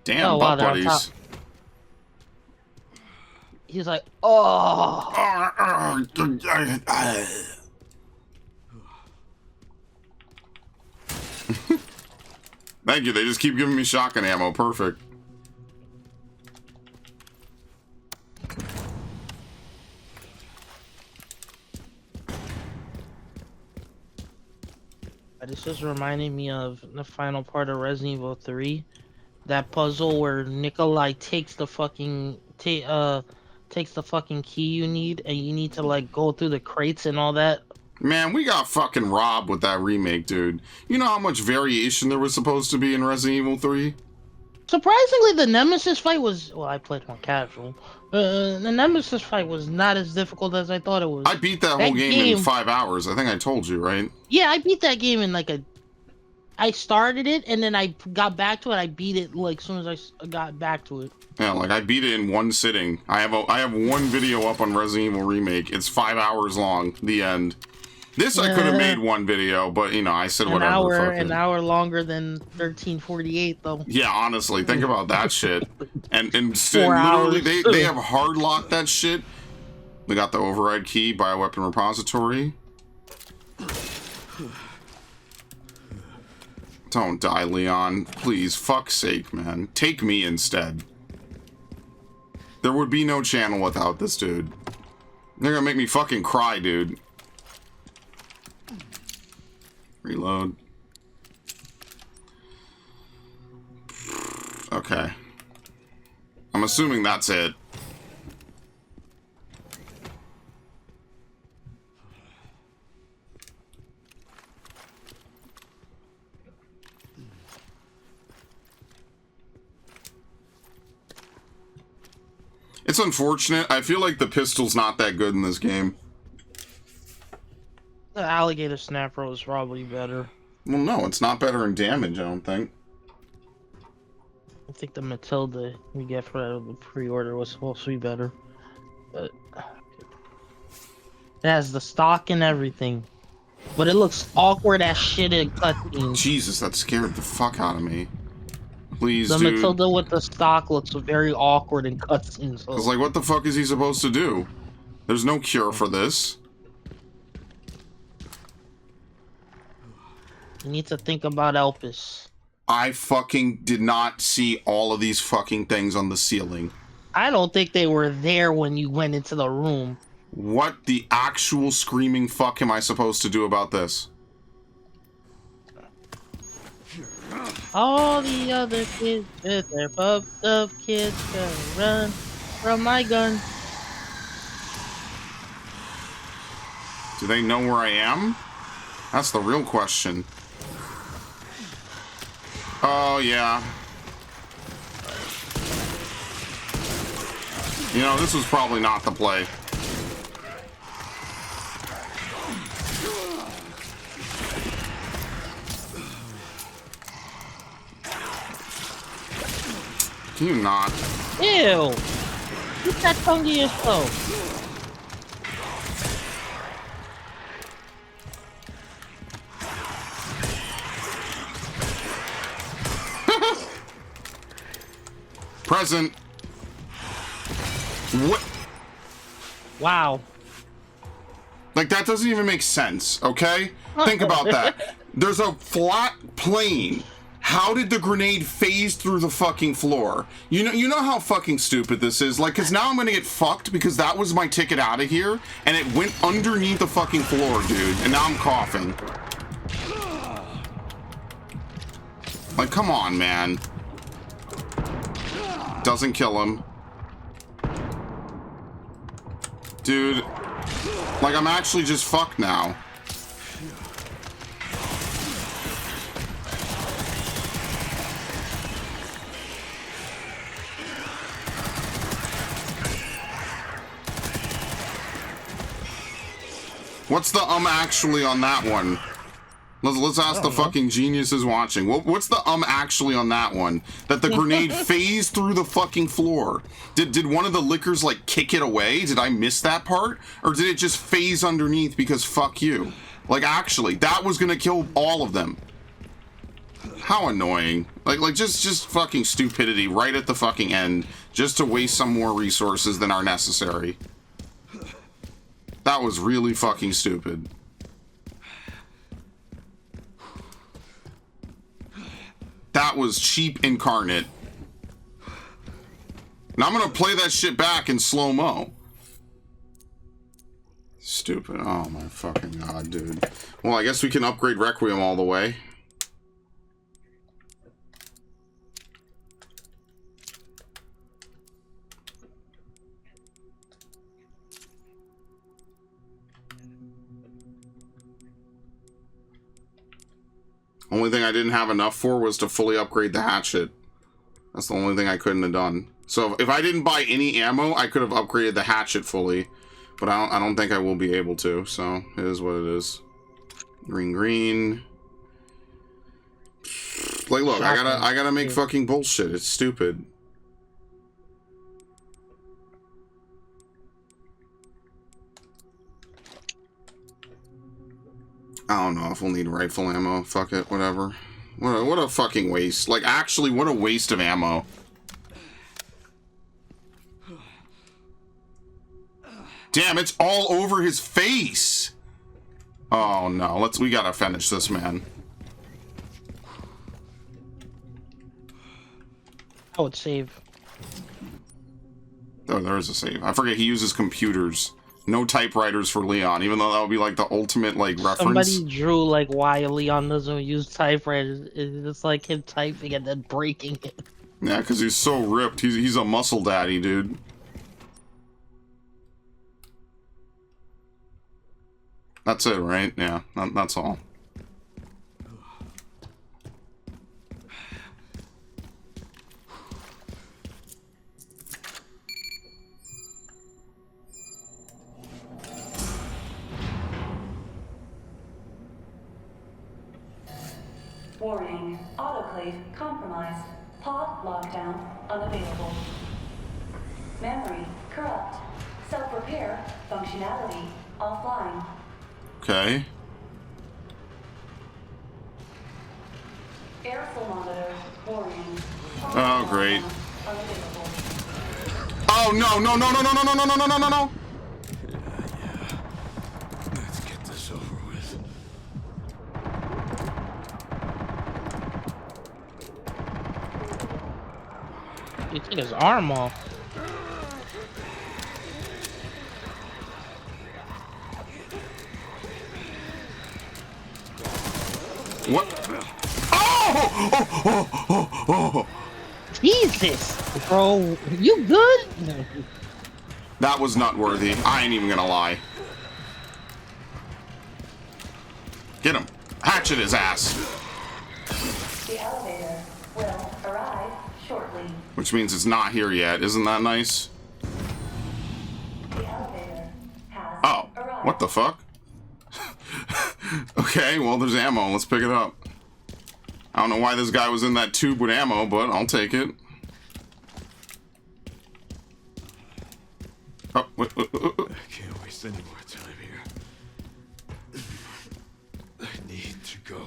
Damn, butt buddies. He's like, oh. Thank you, they just keep giving me shotgun ammo. Perfect. This is reminding me of the final part of Resident Evil 3. That puzzle where Nikolai takes the fucking key you need, and you need to like go through the crates and all that. Man, we got fucking robbed with that remake, dude. You know how much variation there was supposed to be in Resident Evil 3? Surprisingly, the Nemesis fight was... Well, I played more casual. The Nemesis fight was not as difficult as I thought it was. I beat that whole game in 5 hours. I think I told you, right? Yeah, I beat that game in like a... I started it, and then I got back to it. I beat it like as soon as I got back to it. Yeah, like I beat it in one sitting. I have one video up on Resident Evil Remake. It's 5 hours long. The end. This I could have made one video, but you know, I said whatever. An hour longer than 1348 though. Yeah, honestly, think about that shit. And literally, they have hard locked that shit. We got the override key, bioweapon repository. Don't die, Leon. Please, fuck's sake, man. Take me instead. There would be no channel without this dude. They're gonna make me fucking cry, dude. Reload. Okay. I'm assuming that's it. It's unfortunate. I feel like the pistol's not that good in this game. The alligator snapper was probably better. Well, no, it's not better in damage, I don't think. I think the Matilda we get for the pre-order was supposed to be better. But it has the stock and everything. But it looks awkward as shit in cutscenes. Jesus, that scared the fuck out of me. Please, the dude. Matilda with the stock looks very awkward in cutscenes. It's like, what the fuck is he supposed to do? There's no cure for this. You need to think about Elpis. I fucking did not see all of these fucking things on the ceiling. I don't think they were there when you went into the room. What the actual screaming fuck am I supposed to do about this? All the other kids with their puffed up kids gonna run from my gun. Do they know where I am? That's the real question. Oh, yeah. You know, this was probably not the play. Can you not? Ew! Keep that tongue to yourself. Present. What? Wow. Like, that doesn't even make sense, okay? Think about that. There's a flat plane. How did the grenade phase through the fucking floor? You know how fucking stupid this is? Like, because now I'm gonna get fucked because that was my ticket out of here, and it went underneath the fucking floor, dude, and now I'm coughing. Like, come on, man. Doesn't kill him. Dude, like, I'm actually just fucked now. What's the actually on that one? Let's ask the fucking geniuses watching. What's the actually on that one? That the grenade phased through the fucking floor. Did one of the lickers like kick it away? Did I miss that part? Or did it just phase underneath because fuck you? Like, actually, that was gonna kill all of them. How annoying. Like just fucking stupidity right at the fucking end, just to waste some more resources than are necessary. That was really fucking stupid. That was cheap incarnate. And I'm gonna play that shit back in slow-mo. Stupid. Oh my fucking god, dude. Well, I guess we can upgrade Requiem all the way. Only thing I didn't have enough for was to fully upgrade the hatchet. That's the only thing I couldn't have done. So if I didn't buy any ammo, I could have upgraded the hatchet fully. But I don't think I will be able to, so it is what it is. Green. Like, look, I gotta make fucking bullshit. It's stupid. I don't know if we'll need rifle ammo. Fuck it, whatever. What a fucking waste. Like, actually, what a waste of ammo. Damn, it's all over his face. Oh no, we gotta finish this, man. I would save. Oh, there is a save. I forget he uses computers. No typewriters for Leon, even though that would be like the ultimate like reference. Somebody drew like why Leon doesn't use typewriters. It's like him typing and then breaking it. Yeah, because he's so ripped. He's a muscle daddy, dude. That's it, right? Yeah, that's all. Warning, autoclave compromised. Pod lockdown unavailable. Memory corrupt. Self-repair functionality offline. Okay. Airflow monitor warning. Oh, great. Unavailable. Oh, no, no, no, no, no, no, no, no, no, no, no, no. Let's get this over with. He took his arm off. What? Oh! Oh! Oh! Oh! Oh! Jesus, bro, you good? That was not worthy. I ain't even gonna lie. Get him. Hatchet his ass. The elevator will arrive shortly. Which means it's not here yet. Isn't that nice? The elevator has Oh, arrived. what the fuck? Okay, well, there's ammo. Let's pick it up. I don't know why this guy was in that tube with ammo, but I'll take it. Oh, wait. I can't waste any more time here. I need to go.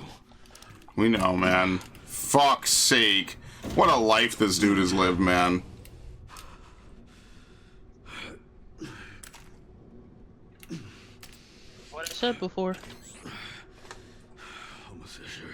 We know, man. Fuck's sake. What a life this dude has lived, man. What I said before. Almost sure.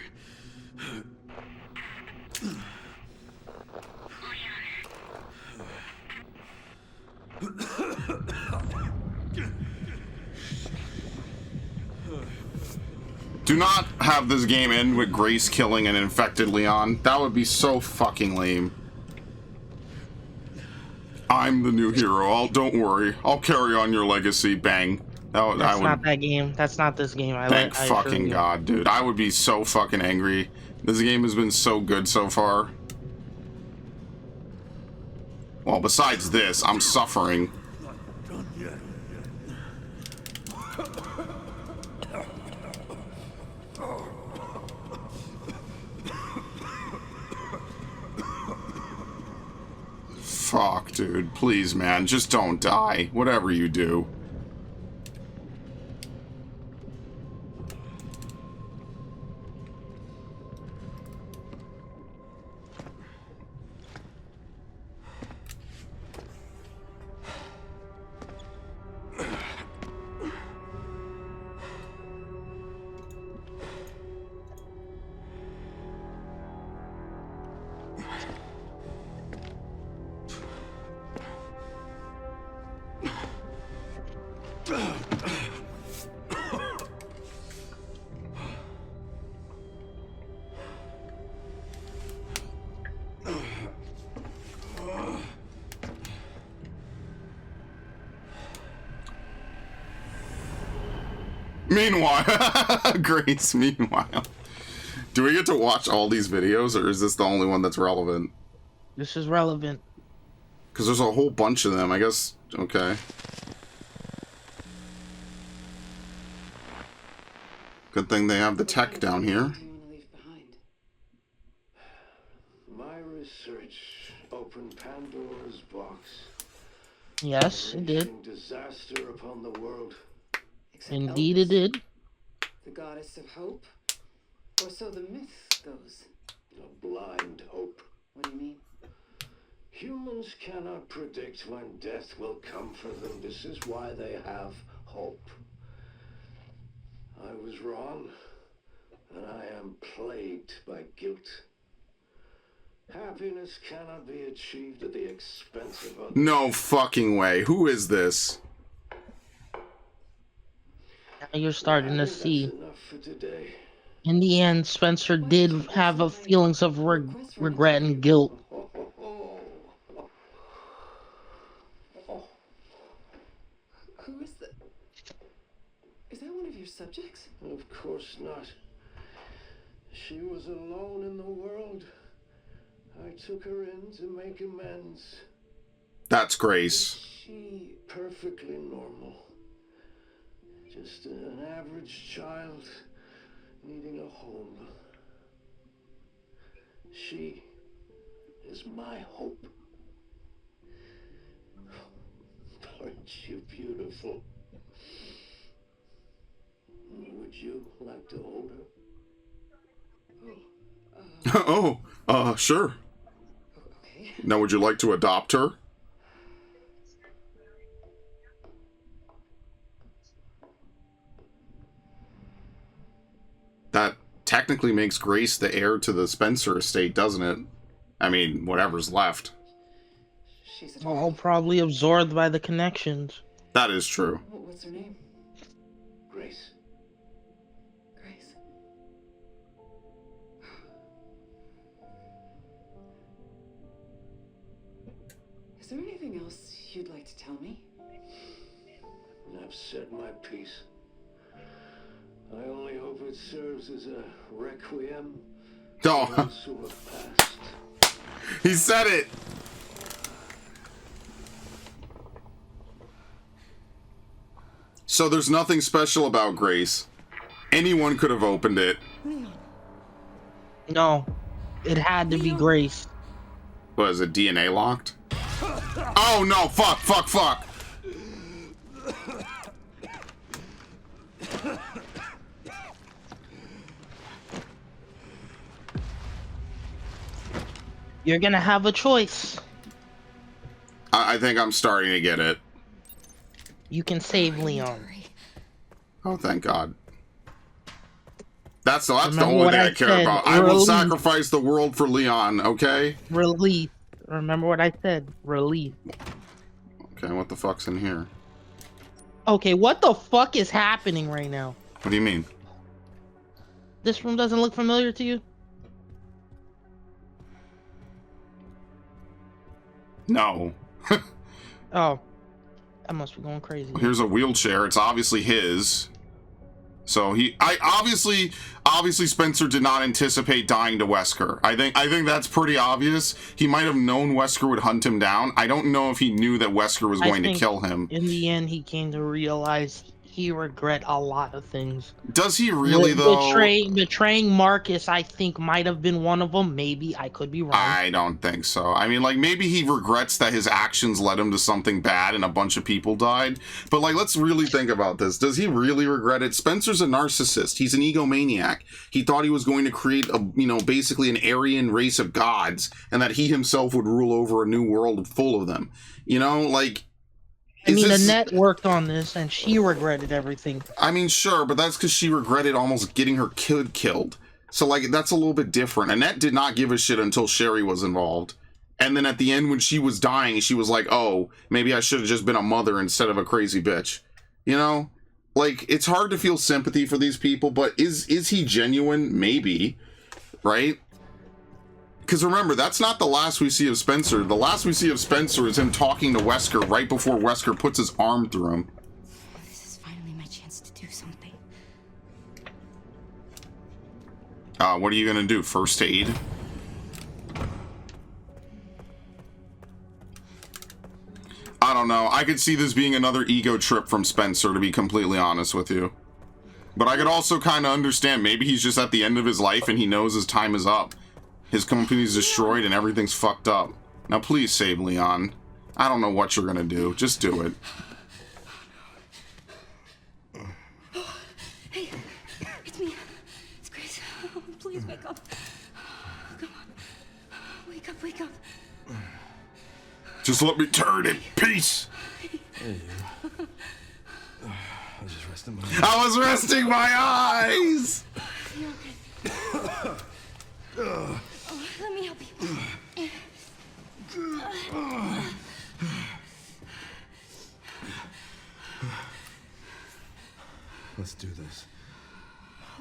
Do not have this game end with Grace killing an infected Leon. That would be so fucking lame. I'm the new hero. Don't worry. I'll carry on your legacy. Bang. That's not that game. That's not this game. Thank fucking God, dude. I would be so fucking angry. This game has been so good so far. Well, besides this, I'm suffering. Fuck, dude. Please, man. Just don't die. Whatever you do. Meanwhile, Grace, meanwhile. Do we get to watch all these videos, or is this the only one that's relevant? This is relevant. Because there's a whole bunch of them, I guess. Okay. Good thing they have the tech down here. My research opened Pandora's box. Yes, it did. Disaster upon the world. Indeed, it did. The goddess of hope? Or so the myth goes. A blind hope. What do you mean? Humans cannot predict when death will come for them. This is why they have hope. I was wrong, and I am plagued by guilt. Happiness cannot be achieved at the expense of others. No fucking way. Who is this? Now you're starting to see. Enough for today. In the end, Spencer did have a feelings of regret and guilt. Who is that? Is that one of your subjects? Of course not. She was alone in the world. I took her in to make amends. That's Grace. She perfectly normal. Just an average child needing a home. She is my hope. Aren't you beautiful? Would you like to hold her? Sure. Okay. Now, would you like to adopt her? That technically makes Grace the heir to the Spencer estate, doesn't it? I mean, whatever's left. She's All adorable. probably absorbed by the connections. That is true. What's her name? Grace. Grace. Is there anything else you'd like to tell me? I've said my piece. I only hope it serves as a requiem for Oh, those who have passed. he said it! So there's nothing special about Grace. Anyone could have opened it. No, it had to be Grace. Was it DNA locked? Oh no, fuck. You're gonna have a choice. I think I'm starting to get it. You can save Leon. Oh, thank God. That's the Remember only what thing I I care said, about. I will relief. sacrifice the world for Leon, okay? Relief. Remember what I said. Relief. Okay, what the fuck's in here? Okay, what the fuck is happening right now? What do you mean? This room doesn't look familiar to you? No. Oh. I must be going crazy. Here's a wheelchair. It's obviously his. So obviously Spencer did not anticipate dying to Wesker. I think that's pretty obvious. He might have known Wesker would hunt him down. I don't know if he knew that Wesker was going to kill him. In the end, he came to realize he regret a lot of things. Does he really, though? Betraying Marcus, I think, might have been one of them. Maybe. I could be wrong. I don't think so. I mean, like, maybe he regrets that his actions led him to something bad and a bunch of people died. But, like, let's really think about this. Does he really regret it? Spencer's a narcissist. He's an egomaniac. He thought he was going to create basically an Aryan race of gods, and that he himself would rule over a new world full of them. Annette worked on this, and she regretted everything. I mean, sure, but that's because she regretted almost getting her kid killed. So, like, that's a little bit different. Annette did not give a shit until Sherry was involved. And then at the end, when she was dying, she was like, oh, maybe I should have just been a mother instead of a crazy bitch. Like, it's hard to feel sympathy for these people, but is he genuine? Maybe. Right? Because remember, that's not the last we see of Spencer. The last we see of Spencer is him talking to Wesker right before Wesker puts his arm through him. This is finally my chance to do something. What are you going to do? First aid? I don't know. I could see this being another ego trip from Spencer, to be completely honest with you. But I could also kind of understand. Maybe he's just at the end of his life and he knows his time is up. His company's destroyed and everything's fucked up. Now please save Leon. I don't know what you're gonna do. Just do it. Hey, it's me. It's Grace. Oh, please wake up. Come on. Wake up. Just let me turn in peace. Hey, you. I was just resting my I was resting my eyes. You're okay. Let me help you. Let's do this.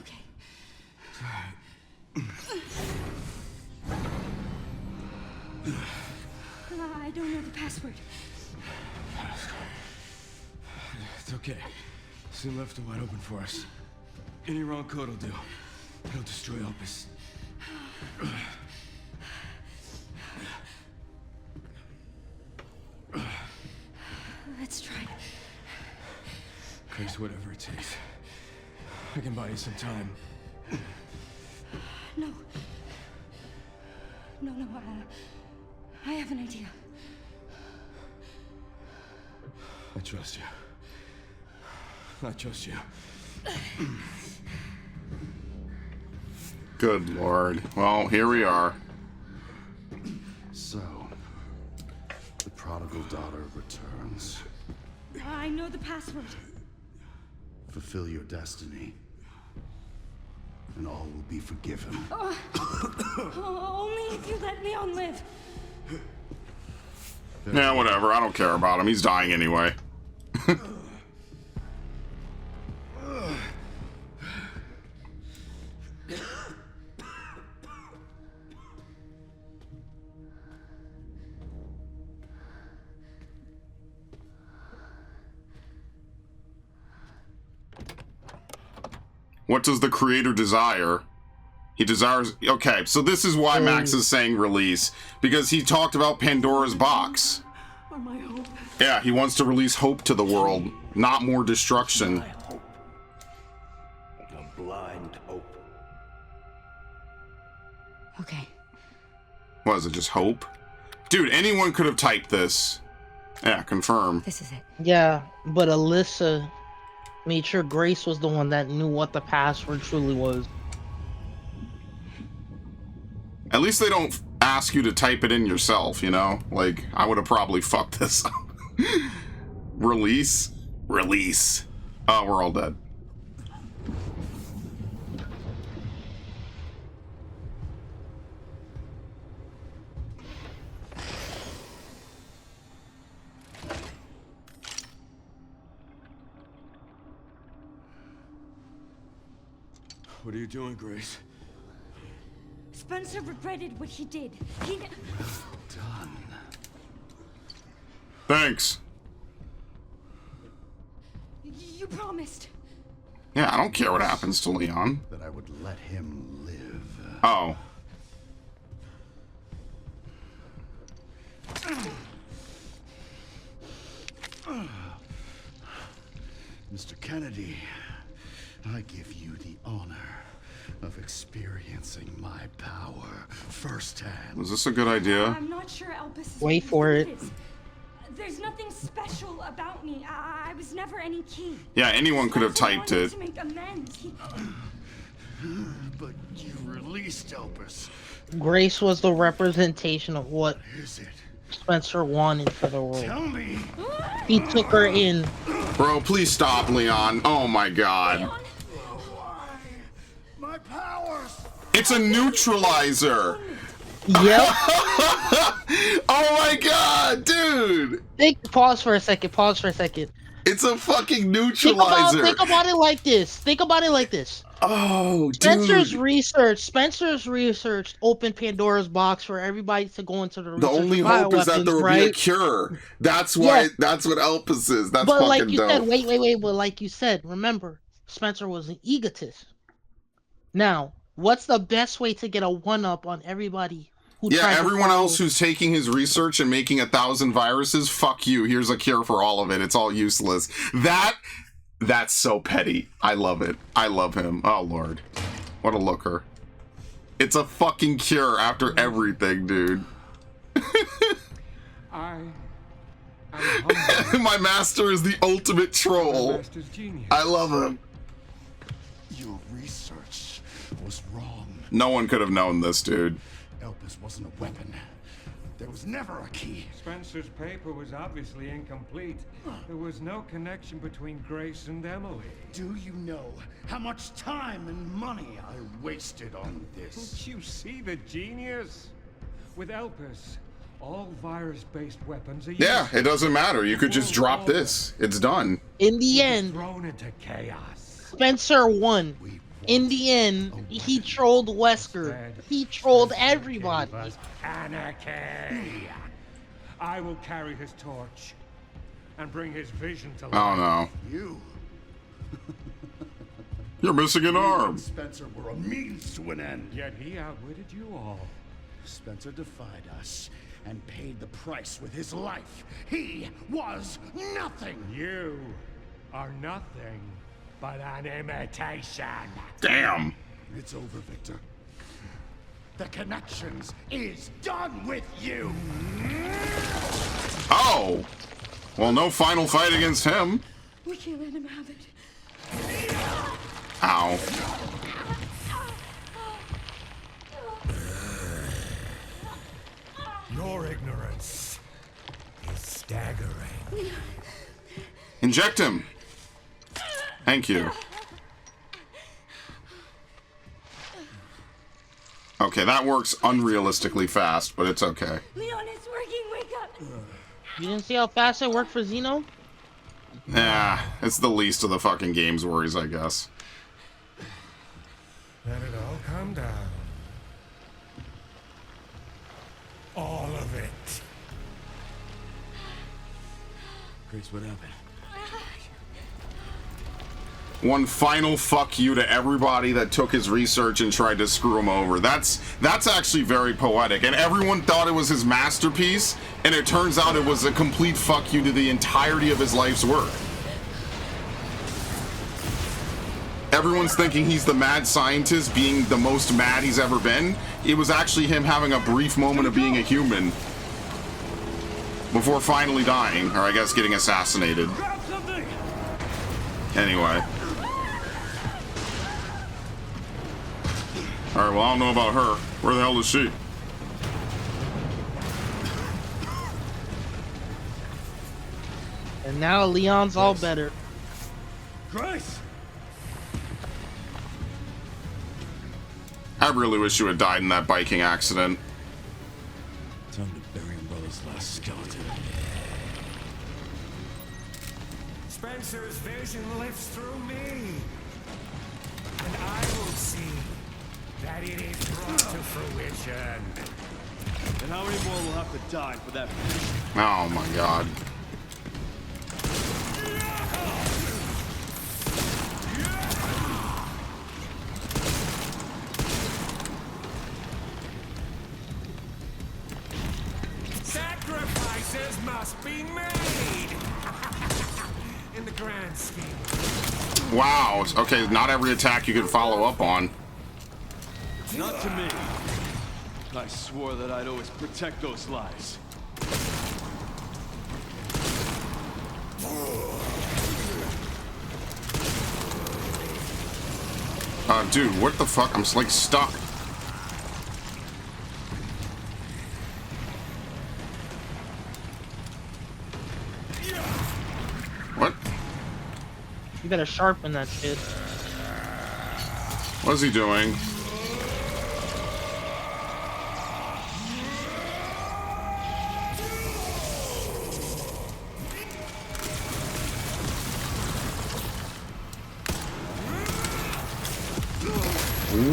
Okay. I don't know the password. It's okay. Soon left it wide open for us. Any wrong code will do. It'll destroy Opus. Let's try. Grace, whatever it takes. I can buy you some time. No. No, I have an idea. I trust you. I trust you. Good lord. Well, here we are. So, the prodigal daughter returns. I know the password. Fulfill your destiny, and all will be forgiven. Only if you let Leon live. Yeah, whatever. I don't care about him. He's dying anyway. What does the creator desire? He desires... Okay, so this is why Max is saying release. Because he talked about Pandora's box. Or my hope. Yeah, he wants to release hope to the world, not more destruction. My hope. A blind hope. Okay. What is it, just hope? Dude, anyone could have typed this. Yeah, confirm. This is it. Yeah, but Alyssa made sure Grace was the one that knew what the password truly was. At least they don't ask you to type it in yourself, you know? Like, I would have probably fucked this up. Release? Release. Oh, we're all dead. What are you doing, Grace? Spencer regretted what he did. He... Done. Thanks. You promised. Yeah, I don't care what happens to Leon. That I would let him live. Oh. Mr. Kennedy, I give you the honor of experiencing my power firsthand. Was this a good idea? I'm not sure Elpis is Wait for it. There's nothing special about me. I was never any key. Yeah, anyone could have Spencer typed wanted it. to make amends. But you released Elpis. Grace was the representation of what Is it? Spencer wanted for the world. Tell me. He took her in. Bro, please stop, Leon. Oh my god. Why? My powers. It's a neutralizer. Yep. Oh my god, dude. Pause for a second. It's a fucking neutralizer. Think about it like this. Oh, dude. Spencer's research opened Pandora's box for everybody to go into the research. The only hope is that there will be a cure. That's why. Yeah. That's what Elpis is. That's But fucking like you dope. said, wait. But like you said, remember, Spencer was an egotist. Now, what's the best way to get a one-up on everybody who Yeah, tried to everyone follow? else who's taking his research and making 1,000 viruses, fuck you. Here's a cure for all of it. It's all useless. That's so petty. I love it. I love him. Oh, Lord. What a looker. It's a fucking cure after everything, dude. My master is the ultimate troll. I love him. Your research was wrong. No one could have known this, dude. Elpis wasn't a weapon. There was never a key. Spencer's paper was obviously incomplete. There was no connection between Grace and Emily. Do you know how much time and money I wasted on this? Don't you see the genius? With Elpis, all virus-based weapons are Yeah, useless. it doesn't matter. You could just drop this. It's done. In the end, Thrown into chaos. Spencer won. In the end, he trolled Wesker. He trolled everybody. Anarchy. I will carry his torch and bring his vision to life. Oh, no. You. You're missing an arm. Spencer were a means to an end. Yet he outwitted you all. Spencer defied us and paid the price with his life. He was nothing. You are nothing but an imitation. Damn. It's over, Victor. the connections is done with you. Oh! Well, no final fight against him. We can't let him have it. Ow. Your ignorance is staggering. Inject him. Thank you. Okay, that works unrealistically fast, but it's okay. Leon, it's working. Wake up. You didn't see how fast it worked for Zeno? Yeah, it's the least of the fucking game's worries, I guess. Let it all calm down. All of it. Grace, what happened? One final fuck you to everybody that took his research and tried to screw him over. That's actually very poetic, and everyone thought it was his masterpiece, and it turns out it was a complete fuck you to the entirety of his life's work. Everyone's thinking he's the mad scientist being the most mad he's ever been. It was actually him having a brief moment of being a human before finally dying, or I guess getting assassinated. Anyway. Alright, well, I don't know about her. Where the hell is she? And now Leon's all better. Grace! I really wish you had died in that biking accident. Time to bury Umbrella's last skeleton. Spencer's vision lives through me. And I will see that it is brought to fruition. And how many more will have to die for that vision? Oh my god. Sacrifices must be made. In the grand scheme. Wow. Okay, not every attack you can follow up on. Not to me. I swore that I'd always protect those lives. Dude, what the fuck? I'm like stuck. What? You better sharpen that shit. What is he doing?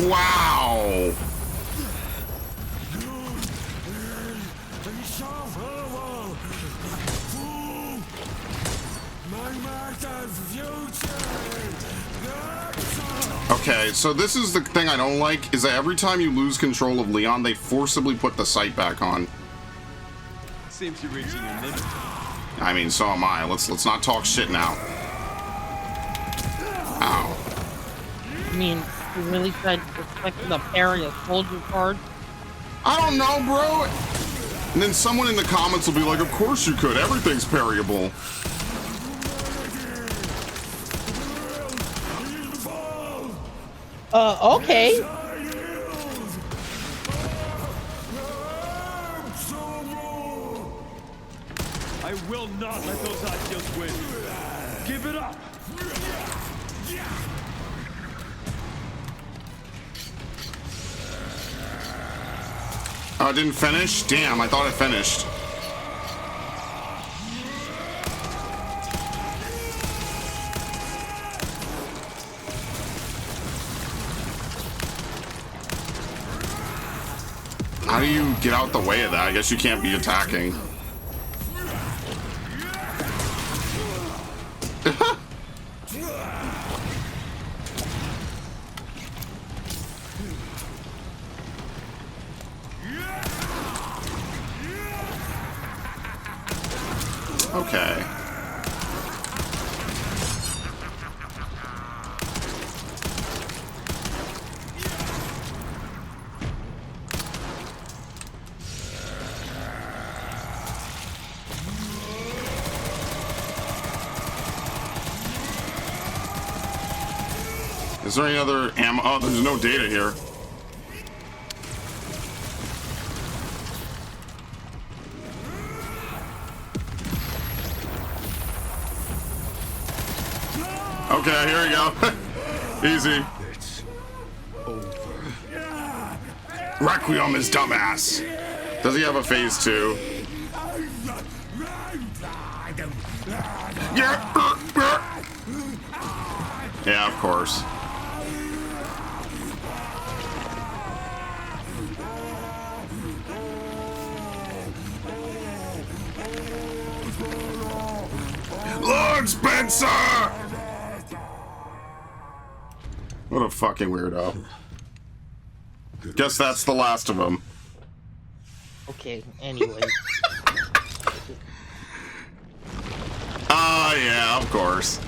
Wow! Okay, so this is the thing I don't like, is that every time you lose control of Leon, they forcibly put the sight back on. Seems you're reaching your limit. I mean, so am I. Let's not talk shit now. Ow. I mean, you really tried to expect the parry a soldier card? I don't know, bro. And then someone in the comments will be like, of course you could. Everything's parryable. Okay. I will not let those ideals win. Give it up. Oh, it didn't finish? Damn, I thought it finished. How do you get out the way of that? I guess you can't be attacking. Okay. Is there any other ammo? Oh, there's no data here. Okay, here we go. Easy. It's over. Requiem is dumbass. Does he have a phase 2? Yeah, of course. Lord Spencer! What a fucking weirdo. Guess that's the last of them. Okay, anyway. Oh, yeah, of course.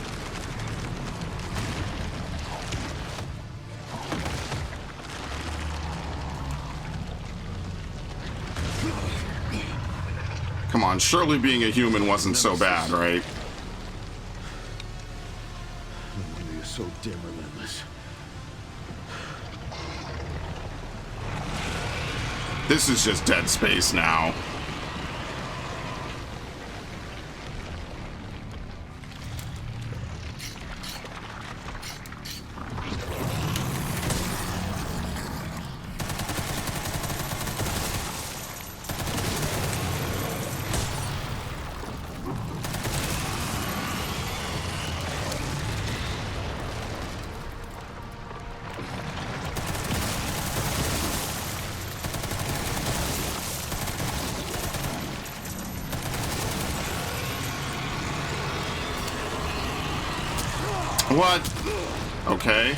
Come on, surely being a human wasn't so bad, right? No wonder you're so damn relentless. This is just Dead Space now. What? Okay.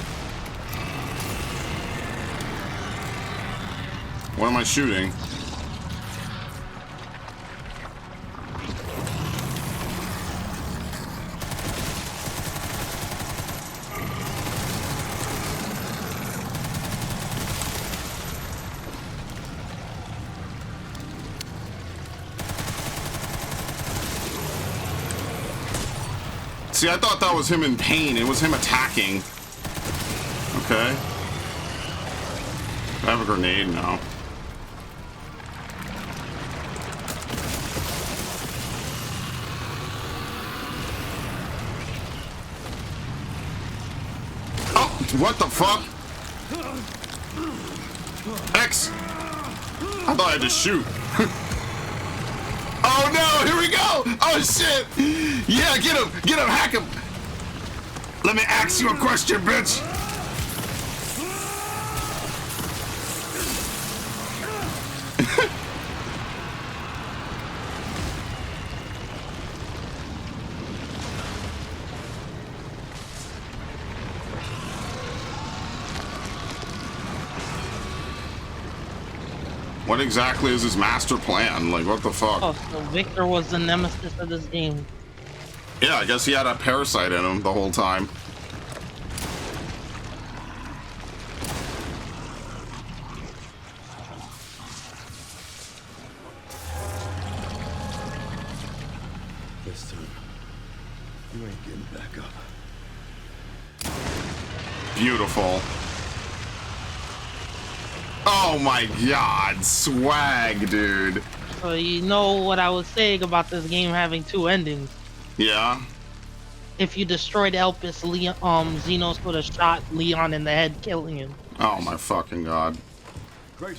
What am I shooting? See, I thought that was him in pain. It was him attacking. Okay. I have a grenade now. Oh, what the fuck? X. I thought I had to shoot. Oh no, here we go! Oh shit! Yeah, get him, hack him! Let me ask you a question, bitch! What exactly is his master plan? Like, what the fuck? Oh, so Victor was the nemesis of this game. Yeah, I guess he had a parasite in him the whole time. This time, you ain't getting back up. Beautiful. Oh my god, swag, dude. So you know what I was saying about this game having two endings. Yeah. If you destroyed Elpis, Xenos would have shot Leon in the head, killing him. Oh my fucking god.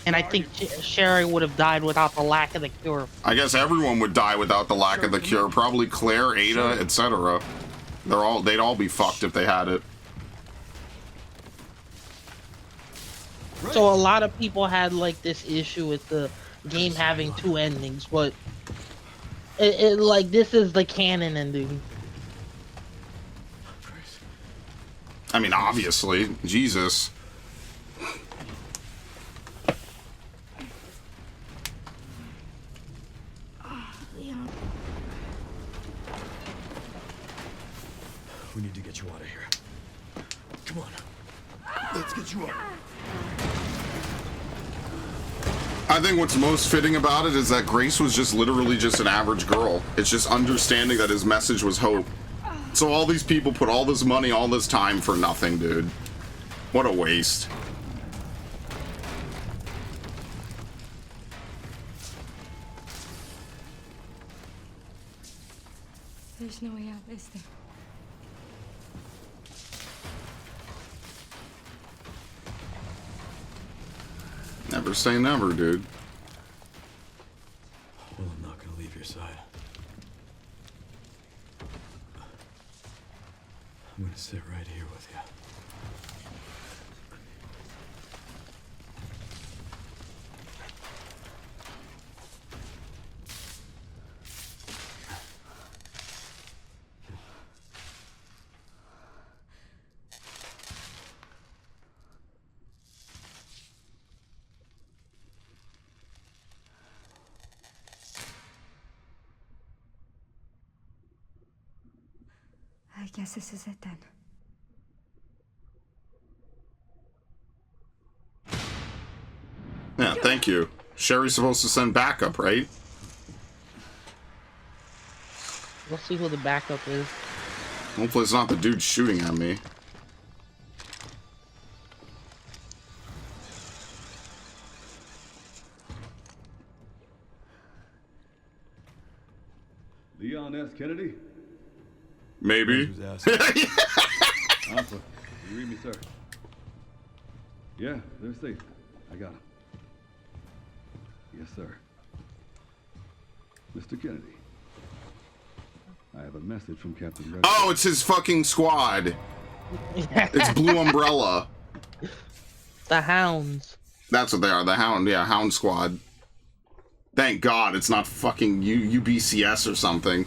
And I think Sherry would have died without the lack of the cure. I guess everyone would die without the lack of the cure. Probably Claire, Ada, etc. They'd all be fucked if they had it. So a lot of people had like this issue with the game having two endings, but it like this is the canon ending. I mean, obviously, Jesus. Leon. We need to get you out of here. Come on. Let's get you out. I think what's most fitting about it is that Grace was just literally just an average girl. It's just understanding that his message was hope. So all these people put all this money, all this time for nothing, dude. What a waste. There's no way out, is there? Never say never, dude. Well, I'm not gonna leave your side. I'm gonna sit right here with you. I guess this is it then. Yeah, thank you. Sherry's supposed to send backup, right? We'll see who the backup is. Hopefully it's not the dude shooting at me. Leon S. Kennedy? Maybe. Alpha, you read me, sir? Yeah, they're safe. I got them. Yes, sir. Mr. Kennedy, I have a message from Captain Red. Oh, it's his fucking squad. It's Blue Umbrella. The Hounds. That's what they are. The Hound. Yeah, Hound Squad. Thank God it's not fucking UBCS or something.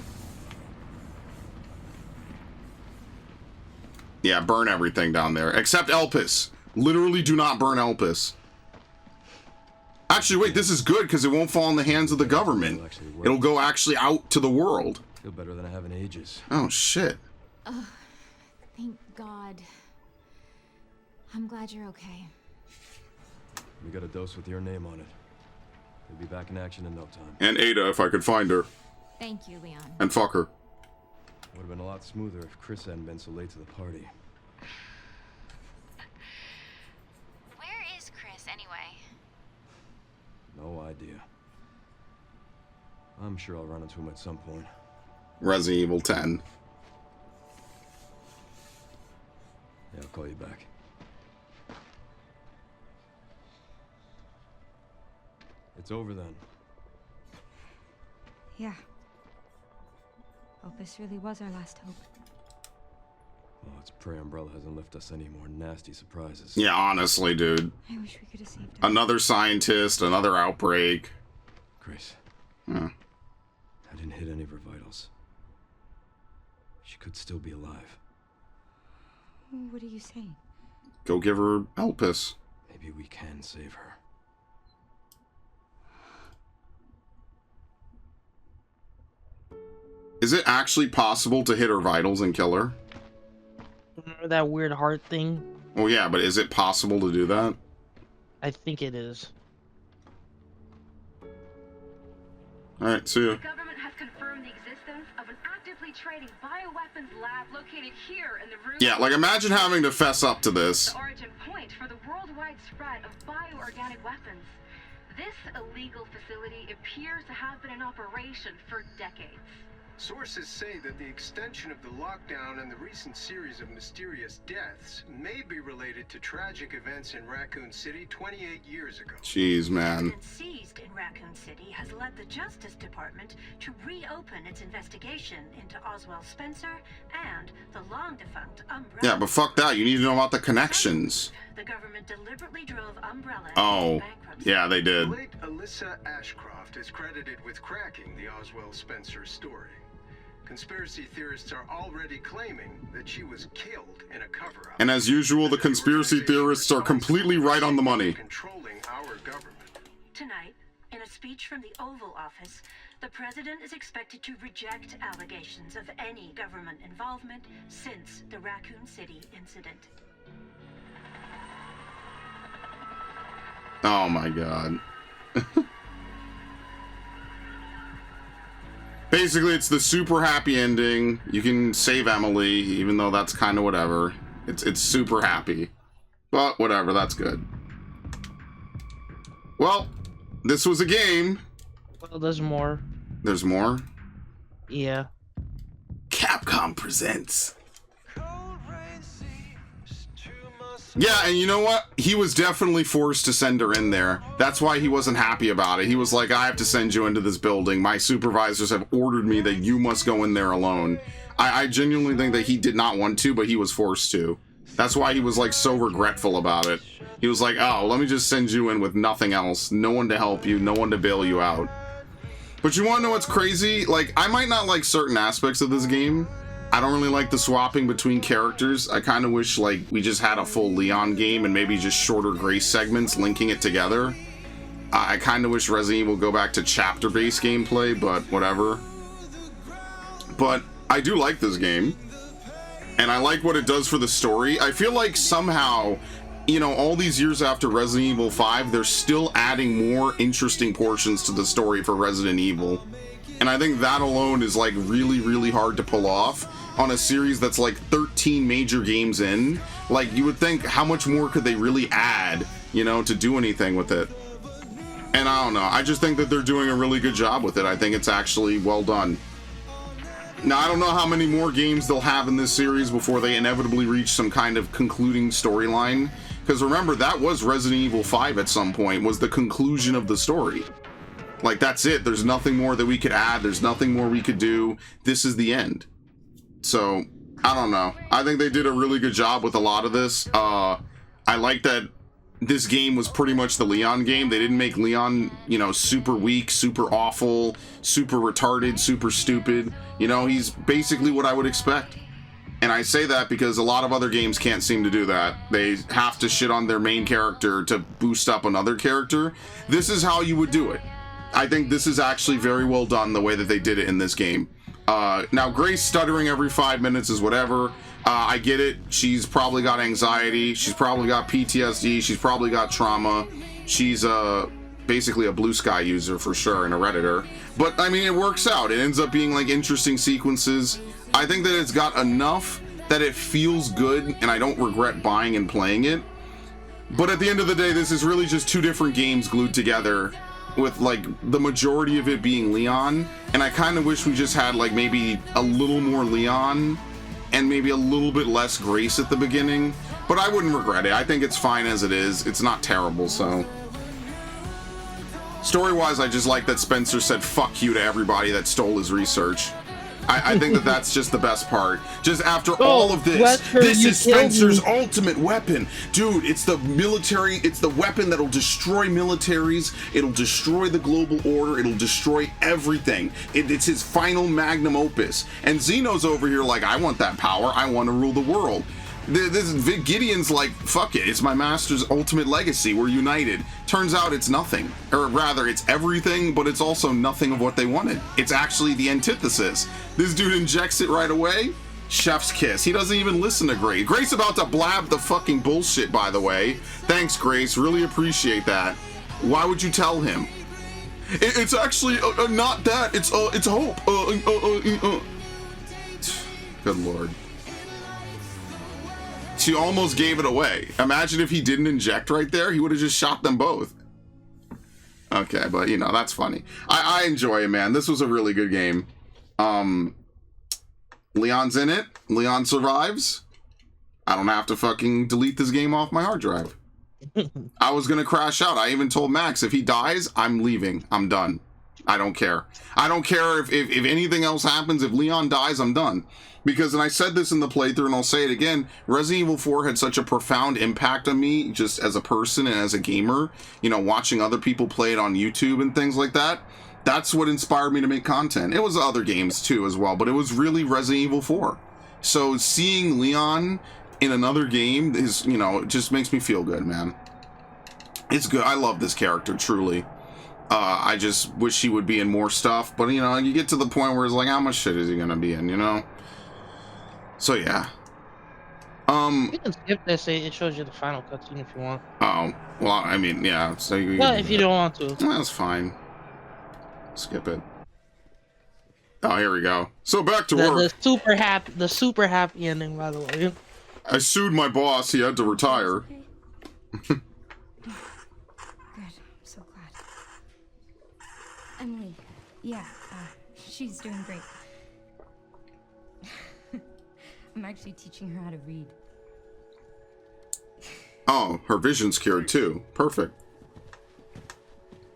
Yeah, burn everything down there. Except Elpis. Literally do not burn Elpis. Actually, wait, this is good because it won't fall in the hands of the government. It'll go actually out to the world. Feel better than I have in ages. Oh, shit. Oh, thank God. I'm glad you're okay. We got a dose with your name on it. We'll be back in action in no time. And Ada, if I could find her. Thank you, Leon. And fuck her. Would have been a lot smoother if Chris hadn't been so late to the party. Where is Chris, anyway? No idea. I'm sure I'll run into him at some point. Resident Evil 10. Yeah, I'll call you back. It's over then. Yeah. Opus really was our last hope. Well, let's pray Umbrella hasn't left us any more nasty surprises. Yeah, honestly, dude. I wish we could have saved him. Another scientist, another outbreak. Grace. Huh. I didn't hit any of her vitals. She could still be alive. What are you saying? Go give her Elpis. Maybe we can save her. Is it actually possible to hit her vitals and kill her? Remember that weird heart thing? Oh yeah, but is it possible to do that? I think it is. Alright, see ya. The government has confirmed the existence of an actively trading bioweapons lab located here in the room. Yeah, like imagine having to fess up to this. The origin point for the worldwide spread of bioorganic weapons. This illegal facility appears to have been in operation for decades. Sources say that the extension of the lockdown and the recent series of mysterious deaths may be related to tragic events in Raccoon City 28 years ago. Jeez, man. Seized in Raccoon City has led the Justice Department to reopen its investigation into Oswald Spencer and the long-defunct Umbrella. Yeah, but fuck that. You need to know about the connections. The government deliberately drove Umbrella Oh, into bankruptcy. yeah, they did. Late Alyssa Ashcroft is credited with cracking the Oswald Spencer story. Conspiracy theorists are already claiming that she was killed in a cover-up. And as usual, the conspiracy theorists are completely right on the money. Controlling our government. Tonight, in a speech from the Oval Office, the president is expected to reject allegations of any government involvement since the Raccoon City incident. Oh my god. Basically, it's the super happy ending. You can save Emily, even though that's kind of whatever. It's super happy. But whatever, that's good. Well, this was a game. Well, there's more. There's more? Yeah. Capcom presents. Yeah, and you know what? He was definitely forced to send her in there. That's why he wasn't happy about it. He was like, I have to send you into this building. My supervisors have ordered me that you must go in there alone. I genuinely think that he did not want to, but he was forced to. That's why he was like so regretful about it. He was like, oh, let me just send you in with nothing else. No one to help you, no one to bail you out. But you want to know what's crazy? Like, I might not like certain aspects of this game. I don't really like the swapping between characters. I kind of wish, like, we just had a full Leon game and maybe just shorter Grace segments linking it together. I kind of wish Resident Evil go back to chapter-based gameplay, but whatever. But I do like this game. And I like what it does for the story. I feel like somehow, you know, all these years after Resident Evil 5, they're still adding more interesting portions to the story for Resident Evil. And I think that alone is, like, really, really hard to pull off on a series that's, like, 13 major games in. Like, you would think, how much more could they really add, you know, to do anything with it? And I don't know. I just think that they're doing a really good job with it. I think it's actually well done. Now, I don't know how many more games they'll have in this series before they inevitably reach some kind of concluding storyline. Because remember, that was Resident Evil 5 at some point, was the conclusion of the story. Like, that's it. There's nothing more that we could add. There's nothing more we could do. This is the end. So, I don't know. I think they did a really good job with a lot of this. I like that this game was pretty much the Leon game. They didn't make Leon, you know, super weak, super awful, super retarded, super stupid. You know, he's basically what I would expect. And I say that because a lot of other games can't seem to do that. They have to shit on their main character to boost up another character. This is how you would do it. I think this is actually very well done the way that they did it in this game. Now, Grace stuttering every 5 minutes is whatever. I get it. She's probably got anxiety. She's probably got PTSD. She's probably got trauma. She's basically a Blue Sky user for sure and a Redditor. But, I mean, it works out. It ends up being, like, interesting sequences. I think that it's got enough that it feels good, and I don't regret buying and playing it. But at the end of the day, this is really just two different games glued together, with like the majority of it being Leon, and I kind of wish we just had like maybe a little more Leon and maybe a little bit less Grace at the beginning, but I wouldn't regret it. I think it's fine as it is. It's not terrible. So story-wise, I just like that Spencer said fuck you to everybody that stole his research. I think that that's just the best part. Just after all of this, this is Spencer's ultimate weapon. Dude, it's the military, it's the weapon that'll destroy militaries, it'll destroy the global order, it'll destroy everything. It's his final magnum opus. And Xeno's over here like, I want that power, I want to rule the world. This Gideon's like, fuck it, it's my master's ultimate legacy, we're united. Turns out it's nothing. Or rather, it's everything, but it's also nothing of what they wanted. It's actually the antithesis. This dude injects it right away, chef's kiss. He doesn't even listen to Grace. Grace about to blab the fucking bullshit, by the way. Thanks, Grace, really appreciate that. Why would you tell him? It's actually not that, it's hope. Good lord. She almost gave it away. Imagine if he didn't inject right there, he would have just shot them both. Okay, but you know, that's funny. I enjoy it, man. This was a really good game. Leon's in it. Leon survives. I don't have to fucking delete this game off my hard drive. I was gonna crash out. I even told Max, if he dies, I'm leaving. I'm done. I don't care. I don't care if anything else happens. If Leon dies, I'm done. Because, and I said this in the playthrough and I'll say it again, Resident Evil 4 had such a profound impact on me just as a person and as a gamer. You know, watching other people play it on YouTube and things like that. That's what inspired me to make content. It was other games too as well, but it was really Resident Evil 4. So seeing Leon in another game is, you know, it just makes me feel good, man. It's good. I love this character, truly. I just wish he would be in more stuff, but you know, you get to the point where it's like, how much shit is he gonna be in, you know? So yeah. You can skip this. It shows you the final cutscene if you want. Oh, well, I mean, yeah. So you. Well, if you don't want to. That's fine. Skip it. Oh, here we go. So back to work. The super happy ending, by the way. I sued my boss. He had to retire. Good. I'm so glad. Emily, yeah, she's doing great. I'm actually teaching her how to read. Oh, her vision's cured too. Perfect.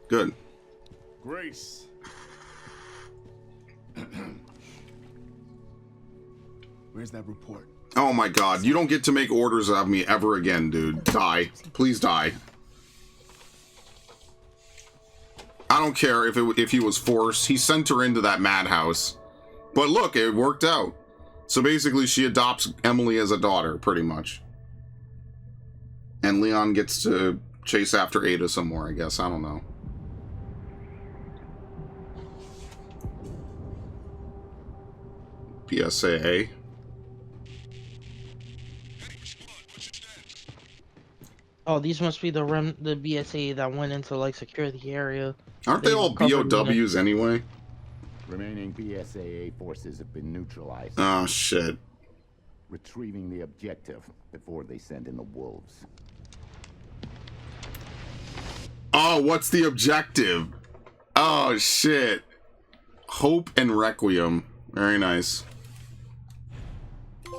Good. Grace. Where's that report? Oh my god, you don't get to make orders of me ever again, dude. Die. Please die. I don't care if he was forced. He sent her into that madhouse. But look, it worked out. So basically, she adopts Emily as a daughter, pretty much. And Leon gets to chase after Ada some more, I guess. I don't know. BSAA. Oh, these must be the BSA that went into like secure the area. Aren't they all BOWs anyway? Remaining BSAA forces have been neutralized. Oh shit. Retrieving the objective before they send in the wolves. Oh, what's the objective? Oh shit. Hope and Requiem. Very nice.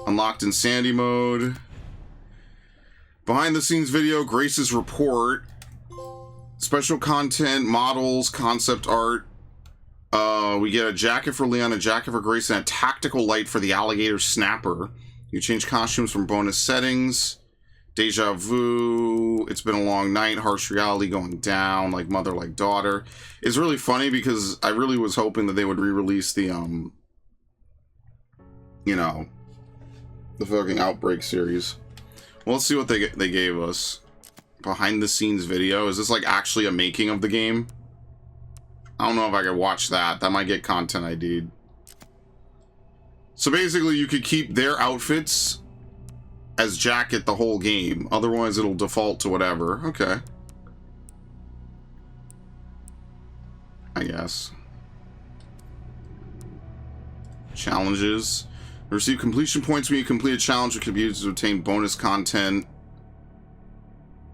Unlocked insanity mode. Behind the scenes video, Grace's report. Special content, models, concept art. We get a jacket for Leon, a jacket for Grace, and a tactical light for the alligator snapper. You change costumes from bonus settings. Deja vu. It's been a long night. Harsh reality going down. Like mother, like daughter. It's really funny because I really was hoping that they would re-release the you know, the fucking Outbreak series. Well, let's see what they gave us. Behind the scenes video. Is this like actually a making of the game? I don't know if I could watch that. That might get content ID'd. So basically you could keep their outfits as jacket the whole game. Otherwise it'll default to whatever. Okay. I guess. Challenges. Receive completion points when you complete a challenge, which can be used to obtain bonus content.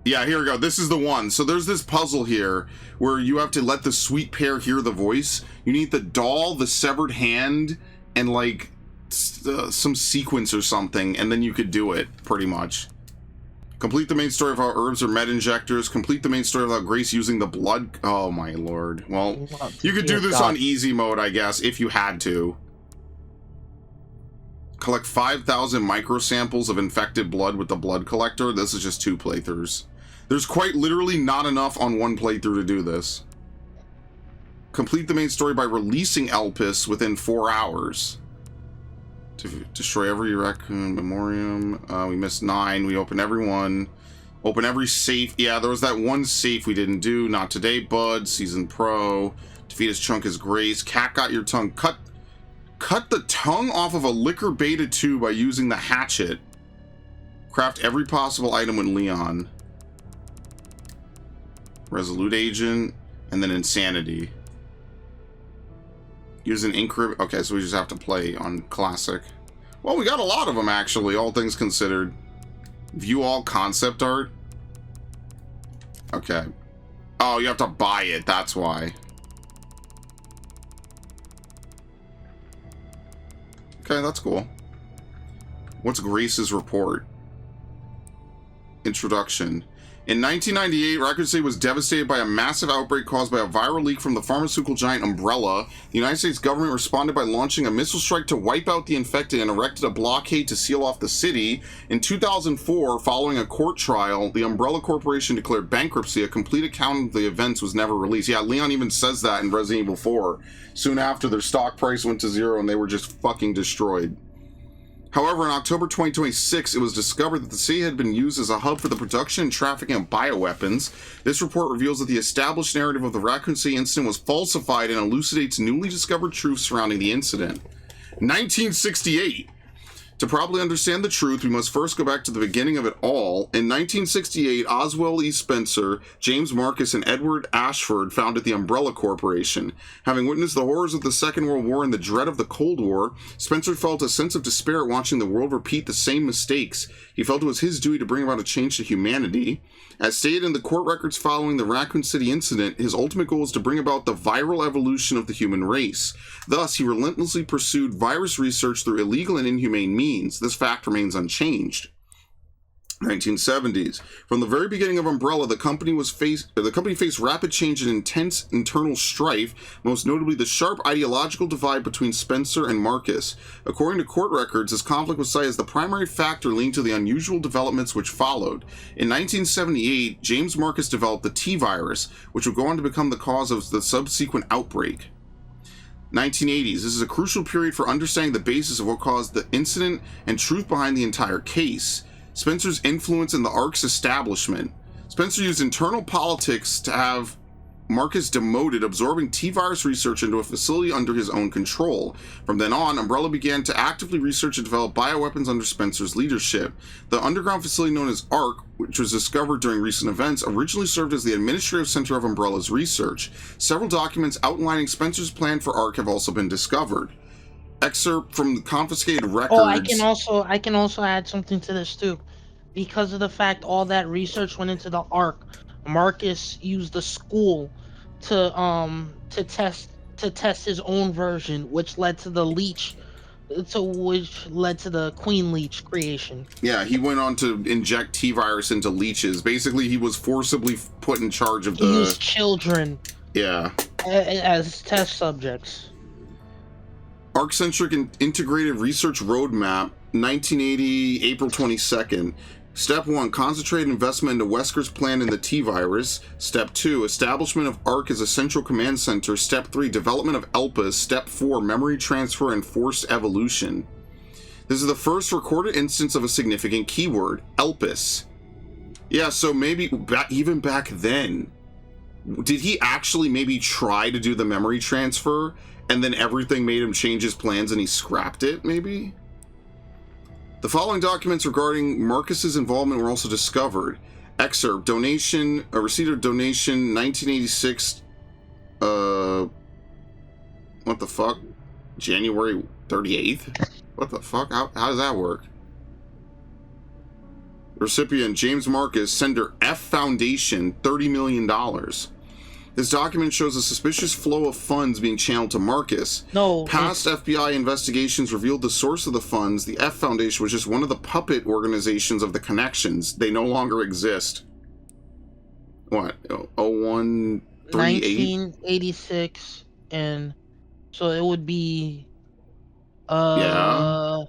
Yeah, here we go. This is the one. So there's this puzzle here where you have to let the sweet pear hear the voice. You need the doll, the severed hand, and like some sequence or something, and then you could do it, pretty much. Complete the main story of how herbs are med injectors. Complete the main story of how Grace using the blood. Oh my lord. Well, you could do this on easy mode, I guess, if you had to. Collect 5,000 microsamples of infected blood with the blood collector. This is just 2 playthroughs. There's quite literally not enough on 1 playthrough to do this. Complete the main story by releasing Elpis within 4 hours. To destroy every raccoon memoriam. We missed 9. We opened every one. Open every safe. Yeah, there was that one safe we didn't do. Not today, bud. Season Pro. Defeat his chunk as Grace. Cat got your tongue. Cut the tongue off of a liquor beta 2 by using the hatchet. Craft every possible item with Leon. Resolute agent. And then insanity. Use an encrypt. Okay, so we just have to play on classic. Well, we got a lot of them, actually, all things considered. View all concept art. Okay. Oh, you have to buy it. That's why. Okay, that's cool. What's Grace's report? Introduction. In 1998, Raccoon City was devastated by a massive outbreak caused by a viral leak from the pharmaceutical giant Umbrella. The United States government responded by launching a missile strike to wipe out the infected and erected a blockade to seal off the city. In 2004, following a court trial, the Umbrella Corporation declared bankruptcy. A complete account of the events was never released. Yeah, Leon even says that in Resident Evil 4. Soon after, their stock price went to 0 and they were just fucking destroyed. However, in October 2026, it was discovered that the city had been used as a hub for the production and trafficking of bioweapons. This report reveals that the established narrative of the Raccoon City incident was falsified and elucidates newly discovered truths surrounding the incident. 1968. To properly understand the truth, we must first go back to the beginning of it all. In 1968, Oswell E. Spencer, James Marcus, and Edward Ashford founded the Umbrella Corporation. Having witnessed the horrors of the Second World War and the dread of the Cold War, Spencer felt a sense of despair at watching the world repeat the same mistakes. He felt it was his duty to bring about a change to humanity. As stated in the court records following the Raccoon City incident, his ultimate goal was to bring about the viral evolution of the human race. Thus, he relentlessly pursued virus research through illegal and inhumane means. This fact remains unchanged. 1970s. From the very beginning of Umbrella, the company faced rapid change and intense internal strife, most notably the sharp ideological divide between Spencer and Marcus. According to court records, this conflict was cited as the primary factor linked to the unusual developments which followed. In 1978, James Marcus developed the T-virus, which would go on to become the cause of the subsequent outbreak. 1980s. This is a crucial period for understanding the basis of what caused the incident and truth behind the entire case. Spencer's influence in the ARC's establishment. Spencer used internal politics to have Marcus demoted, absorbing T-virus research into a facility under his own control. From then on, Umbrella began to actively research and develop bioweapons under Spencer's leadership. The underground facility known as ARC, which was discovered during recent events, originally served as the administrative center of Umbrella's research. Several documents outlining Spencer's plan for ARC have also been discovered. Excerpt from the confiscated records. Oh, I can also add something to this too. Because of the fact all that research went into the ARC, Marcus used the school to test his own version, which led to the leech, which led to the Queen Leech creation. Yeah, he went on to inject T-virus into leeches. Basically, he was forcibly put in charge of the... He used children. Yeah. As test subjects. ARC-centric and integrated research roadmap, 1980, April 22nd. Step 1, concentrated investment into Wesker's plan in the T-virus. Step 2, establishment of ARC as a central command center. Step 3, development of ELPIS. Step 4, memory transfer and forced evolution. This is the first recorded instance of a significant keyword, ELPIS. Yeah, so maybe even back then, did he actually maybe try to do the memory transfer and then everything made him change his plans and he scrapped it, maybe? The following documents regarding Marcus's involvement were also discovered. Excerpt, donation, a receipt of donation, 1986, what the fuck? January 38th? What the fuck? How does that work? Recipient, James Marcus, sender F Foundation, $30 million. This document shows a suspicious flow of funds being channeled to Marcus. No. Past FBI investigations revealed the source of the funds. The F Foundation was just one of the puppet organizations of the connections. They no longer exist. What? 0138? 1986, and so it would be... yeah.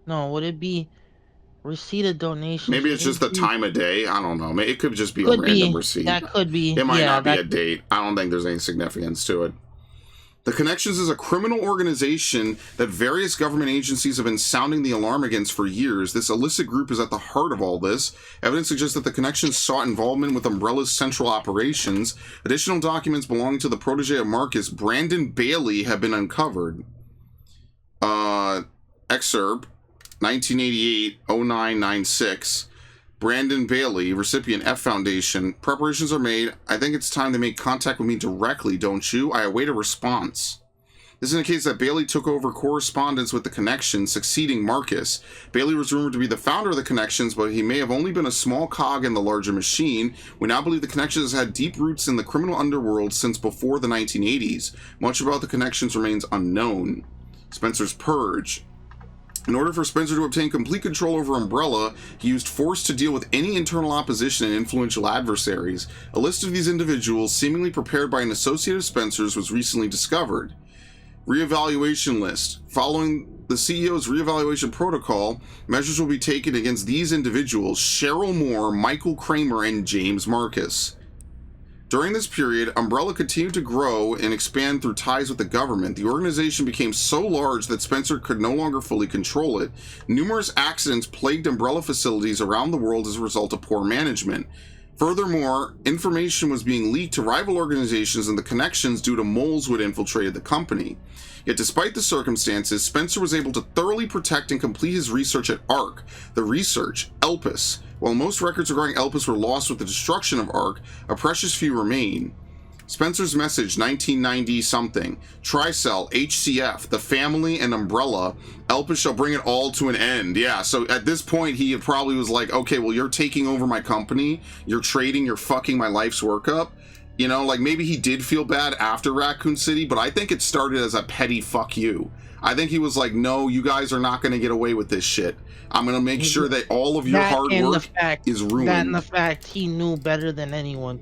No, would it be... receipt of donation? Maybe it's just the time of day. I don't know. It could just be a random receipt. That could be. It might not be a date. I don't think there's any significance to it. The Connections is a criminal organization that various government agencies have been sounding the alarm against for years. This illicit group is at the heart of all this. Evidence suggests that the Connections sought involvement with Umbrella's central operations. Additional documents belonging to the protege of Marcus, Brandon Bailey, have been uncovered. Excerpt. 1988-0996. Brandon Bailey, recipient F Foundation. Preparations are made. I think it's time to make contact with me directly, don't you? I await a response. This indicates that Bailey took over correspondence with the Connections, succeeding Marcus. Bailey was rumored to be the founder of the Connections, but he may have only been a small cog in the larger machine. We now believe the Connections has had deep roots in the criminal underworld since before the 1980s. Much about the Connections remains unknown. Spencer's Purge. In order for Spencer to obtain complete control over Umbrella, he used force to deal with any internal opposition and influential adversaries. A list of these individuals, seemingly prepared by an associate of Spencer's, was recently discovered. Reevaluation list. Following the CEO's reevaluation protocol, measures will be taken against these individuals: Cheryl Moore, Michael Kramer, and James Marcus. During this period, Umbrella continued to grow and expand through ties with the government. The organization became so large that Spencer could no longer fully control it. Numerous accidents plagued Umbrella facilities around the world as a result of poor management. Furthermore, information was being leaked to rival organizations and the connections due to moles who had infiltrated the company. Yet despite the circumstances, Spencer was able to thoroughly protect and complete his research at ARC, the research, Elpis. While most records regarding Elpis were lost with the destruction of ARC, a precious few remain. Spencer's message, 1990-something. Tricell, HCF, the family, and Umbrella. Elpis shall bring it all to an end. Yeah, so at this point, he probably was like, okay, well, you're taking over my company. You're trading. You're fucking my life's work up. You know, like, maybe he did feel bad after Raccoon City, but I think it started as a petty fuck you. I think he was like, no, you guys are not going to get away with this shit. I'm going to make sure that all of your hard work is ruined. That and the fact he knew better than anyone.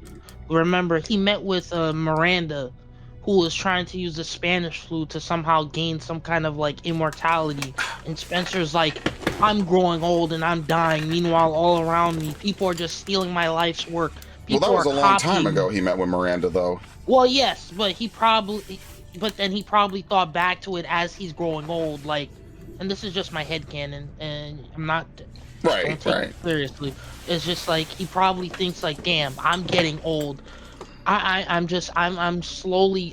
Remember, he met with Miranda, who was trying to use the Spanish flu to somehow gain some kind of, like, immortality. And Spencer's like, I'm growing old and I'm dying. Meanwhile, all around me, people are just stealing my life's work. People well, that was a long time ago he met with Miranda, though. Well, yes, but then he probably thought back to it as he's growing old, like, and this is just my headcanon, and I'm not... Don't take it seriously. It's just like he probably thinks like, damn, I'm getting old. I'm slowly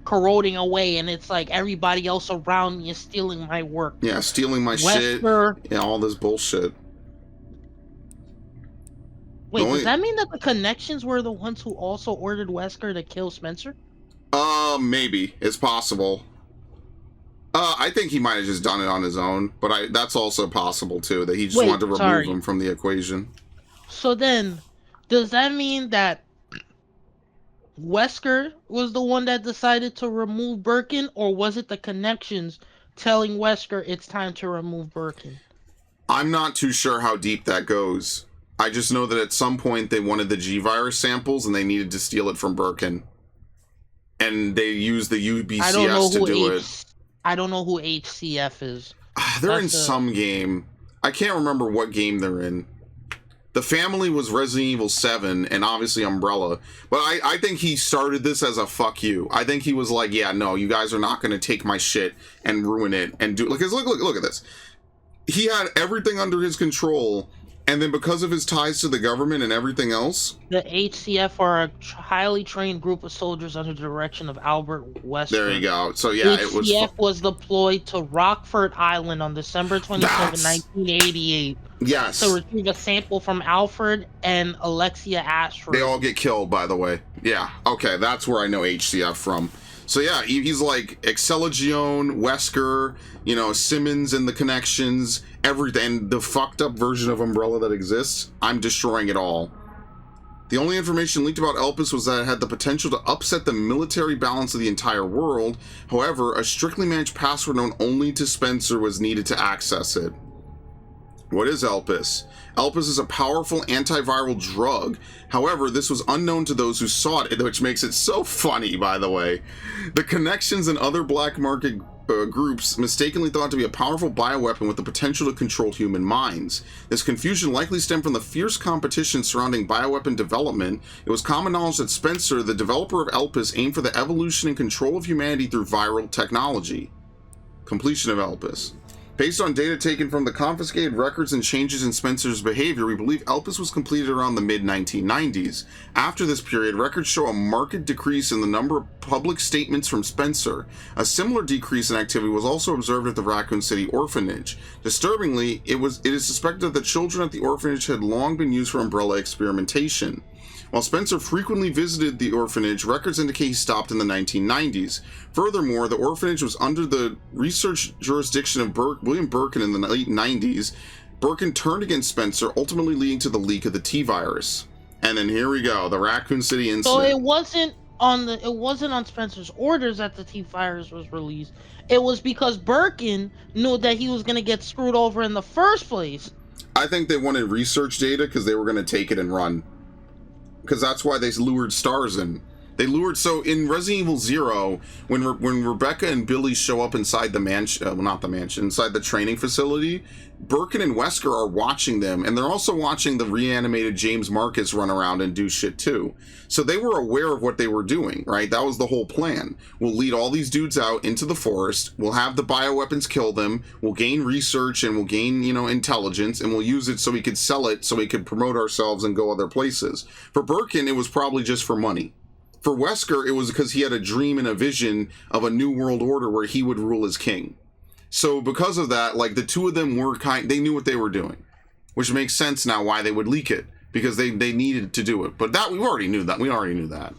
corroding away, and it's like everybody else around me is stealing my work. Yeah, stealing my shit. Yeah, all this bullshit. Wait, does that mean that the connections were the ones who also ordered Wesker to kill Spencer? Maybe. It's possible. I think he might have just done it on his own, but that's also possible too, that he just wanted to remove him from the equation. So then, does that mean that Wesker was the one that decided to remove Birkin, or was it the connections telling Wesker it's time to remove Birkin? I'm not too sure how deep that goes. I just know that at some point they wanted the G-Virus samples and they needed to steal it from Birkin. And they used the UBCS to do it. I don't know who HCF is. They're in some game. I can't remember what game they're in. The family was Resident Evil 7 and obviously Umbrella. But I think he started this as a fuck you. I think he was like, yeah, no, you guys are not going to take my shit and ruin it and do... Because look at this. He had everything under his control, and then because of his ties to the government and everything else... The HCF are a highly trained group of soldiers under the direction of Albert Wesker. There you go. So yeah, HCF was deployed to Rockford Island on December 27, 1988. Yes. To retrieve a sample from Alfred and Alexia Ashford. They all get killed, by the way. Yeah. Okay, that's where I know HCF from. So yeah, he's like Excelligione, Wesker, you know, Simmons and the connections, everything, the fucked up version of Umbrella that exists. I'm destroying it all. The only information leaked about Elpis was that it had the potential to upset the military balance of the entire world. However, a strictly managed password known only to Spencer was needed to access it. What is Elpis? Elpis is a powerful antiviral drug. However, this was unknown to those who sought it, which makes it so funny, by the way. The connections and other black market groups mistakenly thought to be a powerful bioweapon with the potential to control human minds. This confusion likely stemmed from the fierce competition surrounding bioweapon development. It was common knowledge that Spencer, the developer of Elpis, aimed for the evolution and control of humanity through viral technology. Completion of Elpis. Based on data taken from the confiscated records and changes in Spencer's behavior, we believe Elpis was completed around the mid-1990s. After this period, records show a marked decrease in the number of public statements from Spencer. A similar decrease in activity was also observed at the Raccoon City orphanage. Disturbingly, it is suspected that the children at the orphanage had long been used for Umbrella experimentation. While Spencer frequently visited the orphanage, records indicate he stopped in the 1990s. Furthermore, the orphanage was under the research jurisdiction of William Birkin in the late 90s. Birkin turned against Spencer, ultimately leading to the leak of the T-virus. And then here we go, the Raccoon City incident. So it wasn't on Spencer's orders that the T-virus was released. It was because Birkin knew that he was going to get screwed over in the first place. I think they wanted research data because they were going to take it and run. Because that's why they lured STARS in. They lured. So in Resident Evil 0, when Rebecca and Billy show up inside the mansion, well, not the mansion, inside the training facility, Birkin and Wesker are watching them, and they're also watching the reanimated James Marcus run around and do shit too. So they were aware of what they were doing, right? That was the whole plan. We'll lead all these dudes out into the forest, we'll have the bioweapons kill them, we'll gain research and we'll gain, intelligence, and we'll use it so we could sell it, so we could promote ourselves and go other places. For Birkin, it was probably just for money. For Wesker, it was because he had a dream and a vision of a new world order where he would rule as king. So because of that, like, the two of them were they knew what they were doing, which makes sense now why they would leak it, because they needed to do it. But that, we already knew that.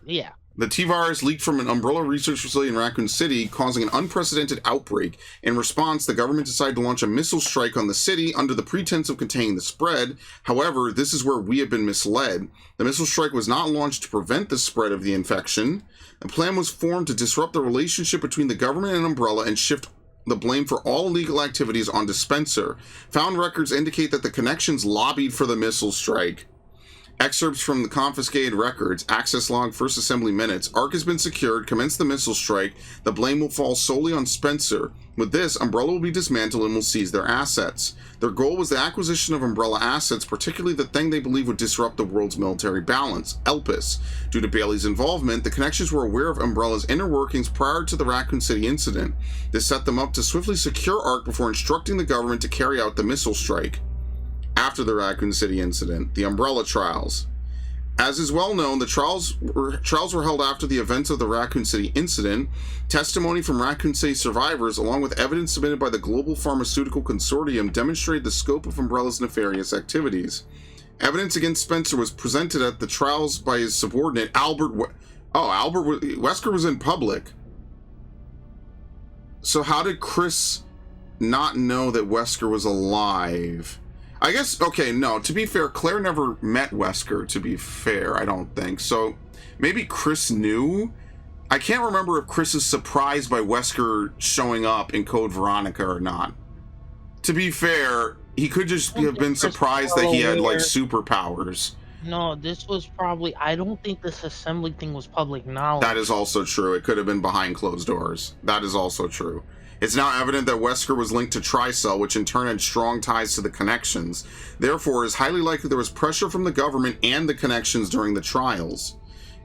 Yeah. The T-Virus leaked from an Umbrella research facility in Raccoon City, causing an unprecedented outbreak. In response, the government decided to launch a missile strike on the city under the pretense of containing the spread. However, this is where we have been misled. The missile strike was not launched to prevent the spread of the infection. A plan was formed to disrupt the relationship between the government and Umbrella and shift the blame for all illegal activities on Spencer. Found records indicate that the Connections lobbied for the missile strike. Excerpts from the confiscated records, access log, first assembly minutes. ARC has been secured, commence the missile strike. The blame will fall solely on Spencer. With this, Umbrella will be dismantled and will seize their assets. Their goal was the acquisition of Umbrella assets, particularly the thing they believe would disrupt the world's military balance, Elpis. Due to Bailey's involvement, the Connections were aware of Umbrella's inner workings prior to the Raccoon City incident. This set them up to swiftly secure ARC before instructing the government to carry out the missile strike. After the Raccoon City incident, the Umbrella trials. As is well known, the trials were held after the events of the Raccoon City incident. Testimony from Raccoon City survivors, along with evidence submitted by the Global Pharmaceutical Consortium, demonstrated the scope of Umbrella's nefarious activities. Evidence against Spencer was presented at the trials by his subordinate, Wesker was in public. So how did Chris not know that Wesker was alive? I guess, okay, no, to be fair, Claire never met Wesker, to be fair, I don't think. So maybe Chris knew? I can't remember if Chris is surprised by Wesker showing up in Code Veronica or not. To be fair, he could just have been surprised that he had, like, superpowers. No, this was probably, I don't think this assembly thing was public knowledge. That is also true. It could have been behind closed doors. That is also true. It's now evident that Wesker was linked to Tricell, which in turn had strong ties to the Connections. Therefore, it is highly likely there was pressure from the government and the Connections during the trials.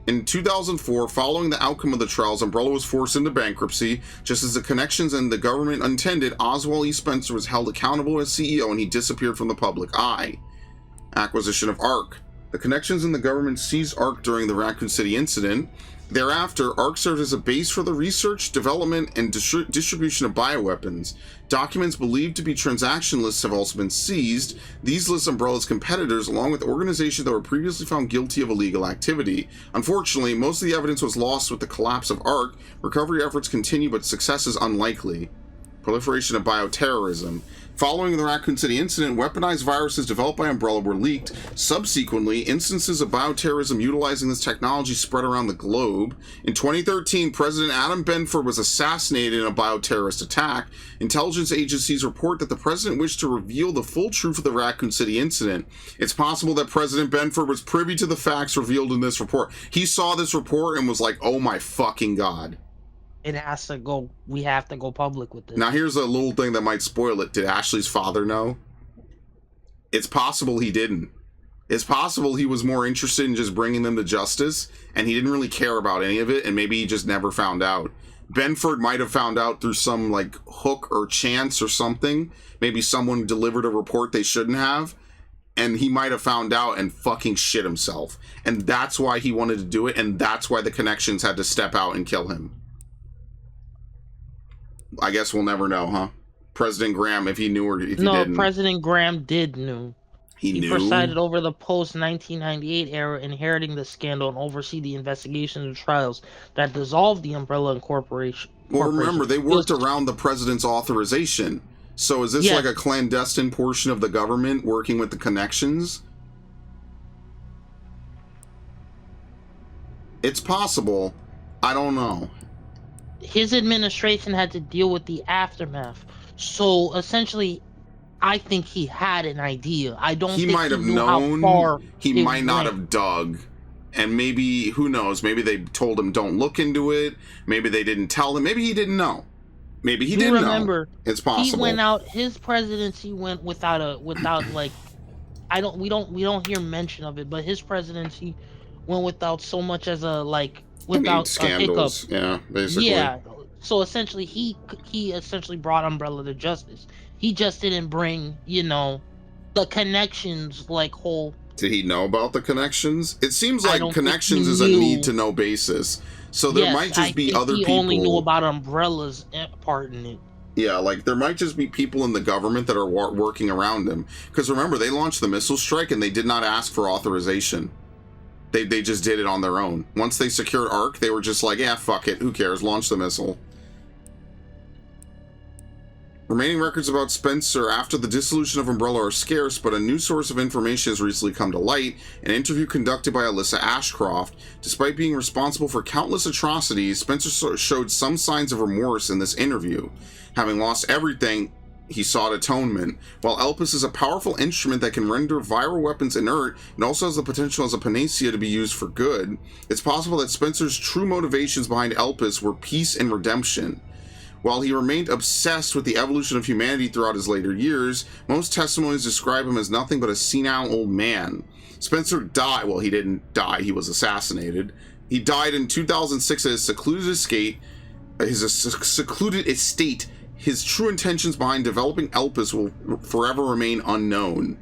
In 2004, following the outcome of the trials, Umbrella was forced into bankruptcy. Just as the Connections and the government intended, Oswald E. Spencer was held accountable as CEO and he disappeared from the public eye. Acquisition of ARC. The Connections and the government seized ARC during the Raccoon City incident. Thereafter, ARC served as a base for the research, development, and distribution of bioweapons. Documents believed to be transaction lists have also been seized. These lists Umbrella's competitors, along with organizations that were previously found guilty of illegal activity. Unfortunately, most of the evidence was lost with the collapse of ARC. Recovery efforts continue, but success is unlikely. Proliferation of bioterrorism. Following the Raccoon City incident, weaponized viruses developed by Umbrella were leaked. Subsequently, instances of bioterrorism utilizing this technology spread around the globe. In 2013, President Adam Benford was assassinated in a bioterrorist attack. Intelligence agencies report that the president wished to reveal the full truth of the Raccoon City incident. It's possible that President Benford was privy to the facts revealed in this report. He saw this report and was like, oh my fucking god. It has to go, we have to go public with this. Now here's a little thing that might spoil it. Did Ashley's father know? It's possible he didn't. It's possible he was more interested in just bringing them to justice, and he didn't really care about any of it, and maybe he just never found out. Benford might have found out through some, like, hook or chance or something. Maybe someone delivered a report they shouldn't have, and he might have found out and fucking shit himself. And that's why he wanted to do it, and that's why the Connections had to step out and kill him. I guess we'll never know, huh? President Graham, if he knew or if he didn't. No, President Graham did know. He knew? Presided over the post-1998 era, inheriting the scandal and oversee the investigations and trials that dissolved the Umbrella Incorporation. Well, remember, they worked around the president's authorization. So is this like a clandestine portion of the government working with the Connections? It's possible. I don't know. His administration had to deal with the aftermath. So essentially, I think he had an idea. I don't think he might have known. He might not have dug. And maybe, who knows, maybe they told him don't look into it. Maybe they didn't tell him. Maybe he didn't know. Maybe he didn't know. It's possible. He went out, his presidency went without like, we don't hear mention of it, but his presidency went without so much as without scandals. a hiccup. Yeah, basically. Yeah. So essentially he essentially brought Umbrella to justice. He just didn't bring, the connections whole. Did he know about the connections? It seems like connections is a need-to-know basis. So there might just be other people. He only knew about Umbrella's part in it. Yeah, like there might just be people in the government that are working around him. Because remember, they launched the missile strike and they did not ask for authorization. They just did it on their own. Once they secured Ark, they were just like, yeah, fuck it, who cares? Launch the missile. Remaining records about Spencer after the dissolution of Umbrella are scarce, but a new source of information has recently come to light. An interview conducted by Alyssa Ashcroft. Despite being responsible for countless atrocities, Spencer showed some signs of remorse in this interview. Having lost everything, he sought atonement. While Elpis is a powerful instrument that can render viral weapons inert, it also has the potential as a panacea to be used for good. It's possible that Spencer's true motivations behind Elpis were peace and redemption. While he remained obsessed with the evolution of humanity throughout his later years, most testimonies describe him as nothing but a senile old man. Spencer died. Well, he didn't die. He was assassinated. He died in 2006 at his secluded estate. His true intentions behind developing Elpis will forever remain unknown.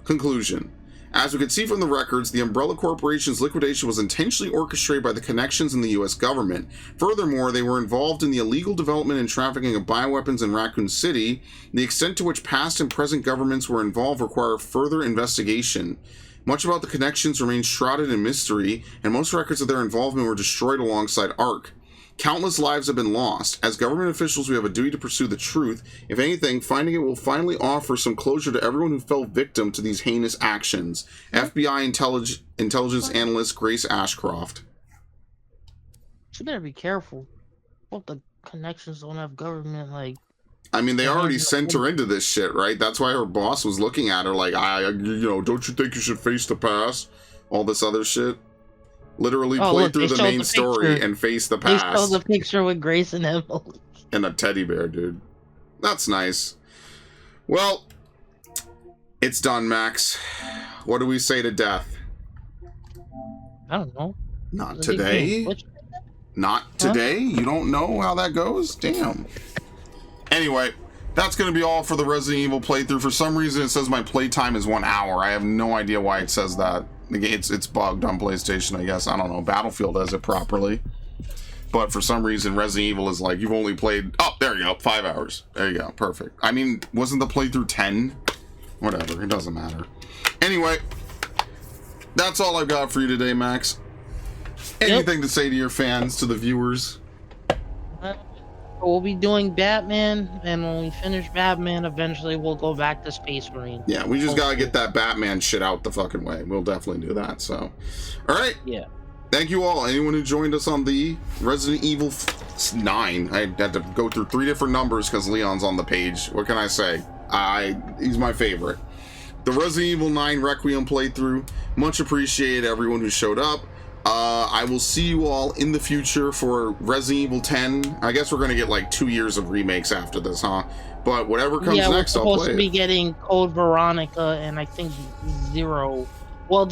Conclusion. As we can see from the records, the Umbrella Corporation's liquidation was intentionally orchestrated by the connections in the U.S. government. Furthermore, they were involved in the illegal development and trafficking of bioweapons in Raccoon City. The extent to which past and present governments were involved require further investigation. Much about the connections remains shrouded in mystery, and most records of their involvement were destroyed alongside Ark. Countless lives have been lost. As government officials, we have a duty to pursue the truth. If anything, finding it will finally offer some closure to everyone who fell victim to these heinous actions. FBI intelligence analyst Grace Ashcroft. You better be careful. Hope the connections don't have government, I mean, they already sent her into this shit, right? That's why her boss was looking at her like, don't you think you should face the past? All this other shit. Literally play through the main story and face the past. They showed the picture with Grace and Emily. And a teddy bear, dude. That's nice. Well, it's done, Max. What do we say to death? I don't know. Not today? Not today? You don't know how that goes? Damn. Anyway, that's going to be all for the Resident Evil playthrough. For some reason, it says my playtime is 1 hour. I have no idea why it says that. It's bugged on PlayStation, I guess. I don't know. Battlefield does it properly. But for some reason, Resident Evil is like, you've only played... Oh, there you go. 5 hours. There you go. Perfect. I mean, wasn't the playthrough 10? Whatever. It doesn't matter. Anyway, that's all I've got for you today, Max. Anything to say to your fans, to the viewers? We'll be doing Batman, and when we finish Batman, eventually we'll go back to Space Marine. Yeah, we just gotta get that Batman shit out the fucking way. We'll definitely do that, so. Alright. Yeah. Thank you all. Anyone who joined us on the Resident Evil 9. I had to go through 3 different numbers because Leon's on the page. What can I say? He's my favorite. The Resident Evil 9 Requiem playthrough. Much appreciated everyone who showed up. I will see you all in the future for Resident Evil 10. I guess we're going to get like 2 years of remakes after this, huh? But whatever comes next, I'll play it. We're supposed to be getting Code Veronica and I think Zero. Well,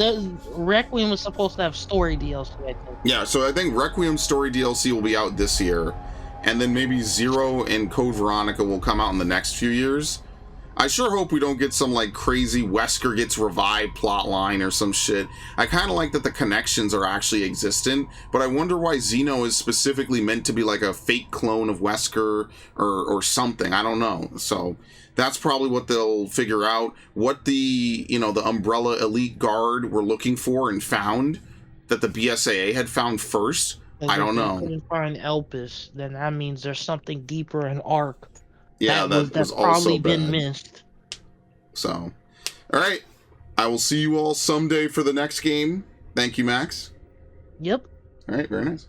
Requiem was supposed to have story DLC, I think. Yeah, so I think Requiem story DLC will be out this year. And then maybe Zero and Code Veronica will come out in the next few years. I sure hope we don't get some like crazy Wesker gets revived plot line or some shit. I kind of like that the connections are actually existent, but I wonder why Xeno is specifically meant to be like a fake clone of Wesker or something. I don't know. So that's probably what they'll figure out. What the Umbrella Elite Guard were looking for and found that the BSAA had found first. I don't know. If they couldn't find Elpis, then that means there's something deeper in Ark. Yeah, that's probably also been missed. So, all right. I will see you all someday for the next game. Thank you, Max. Yep. All right, very nice.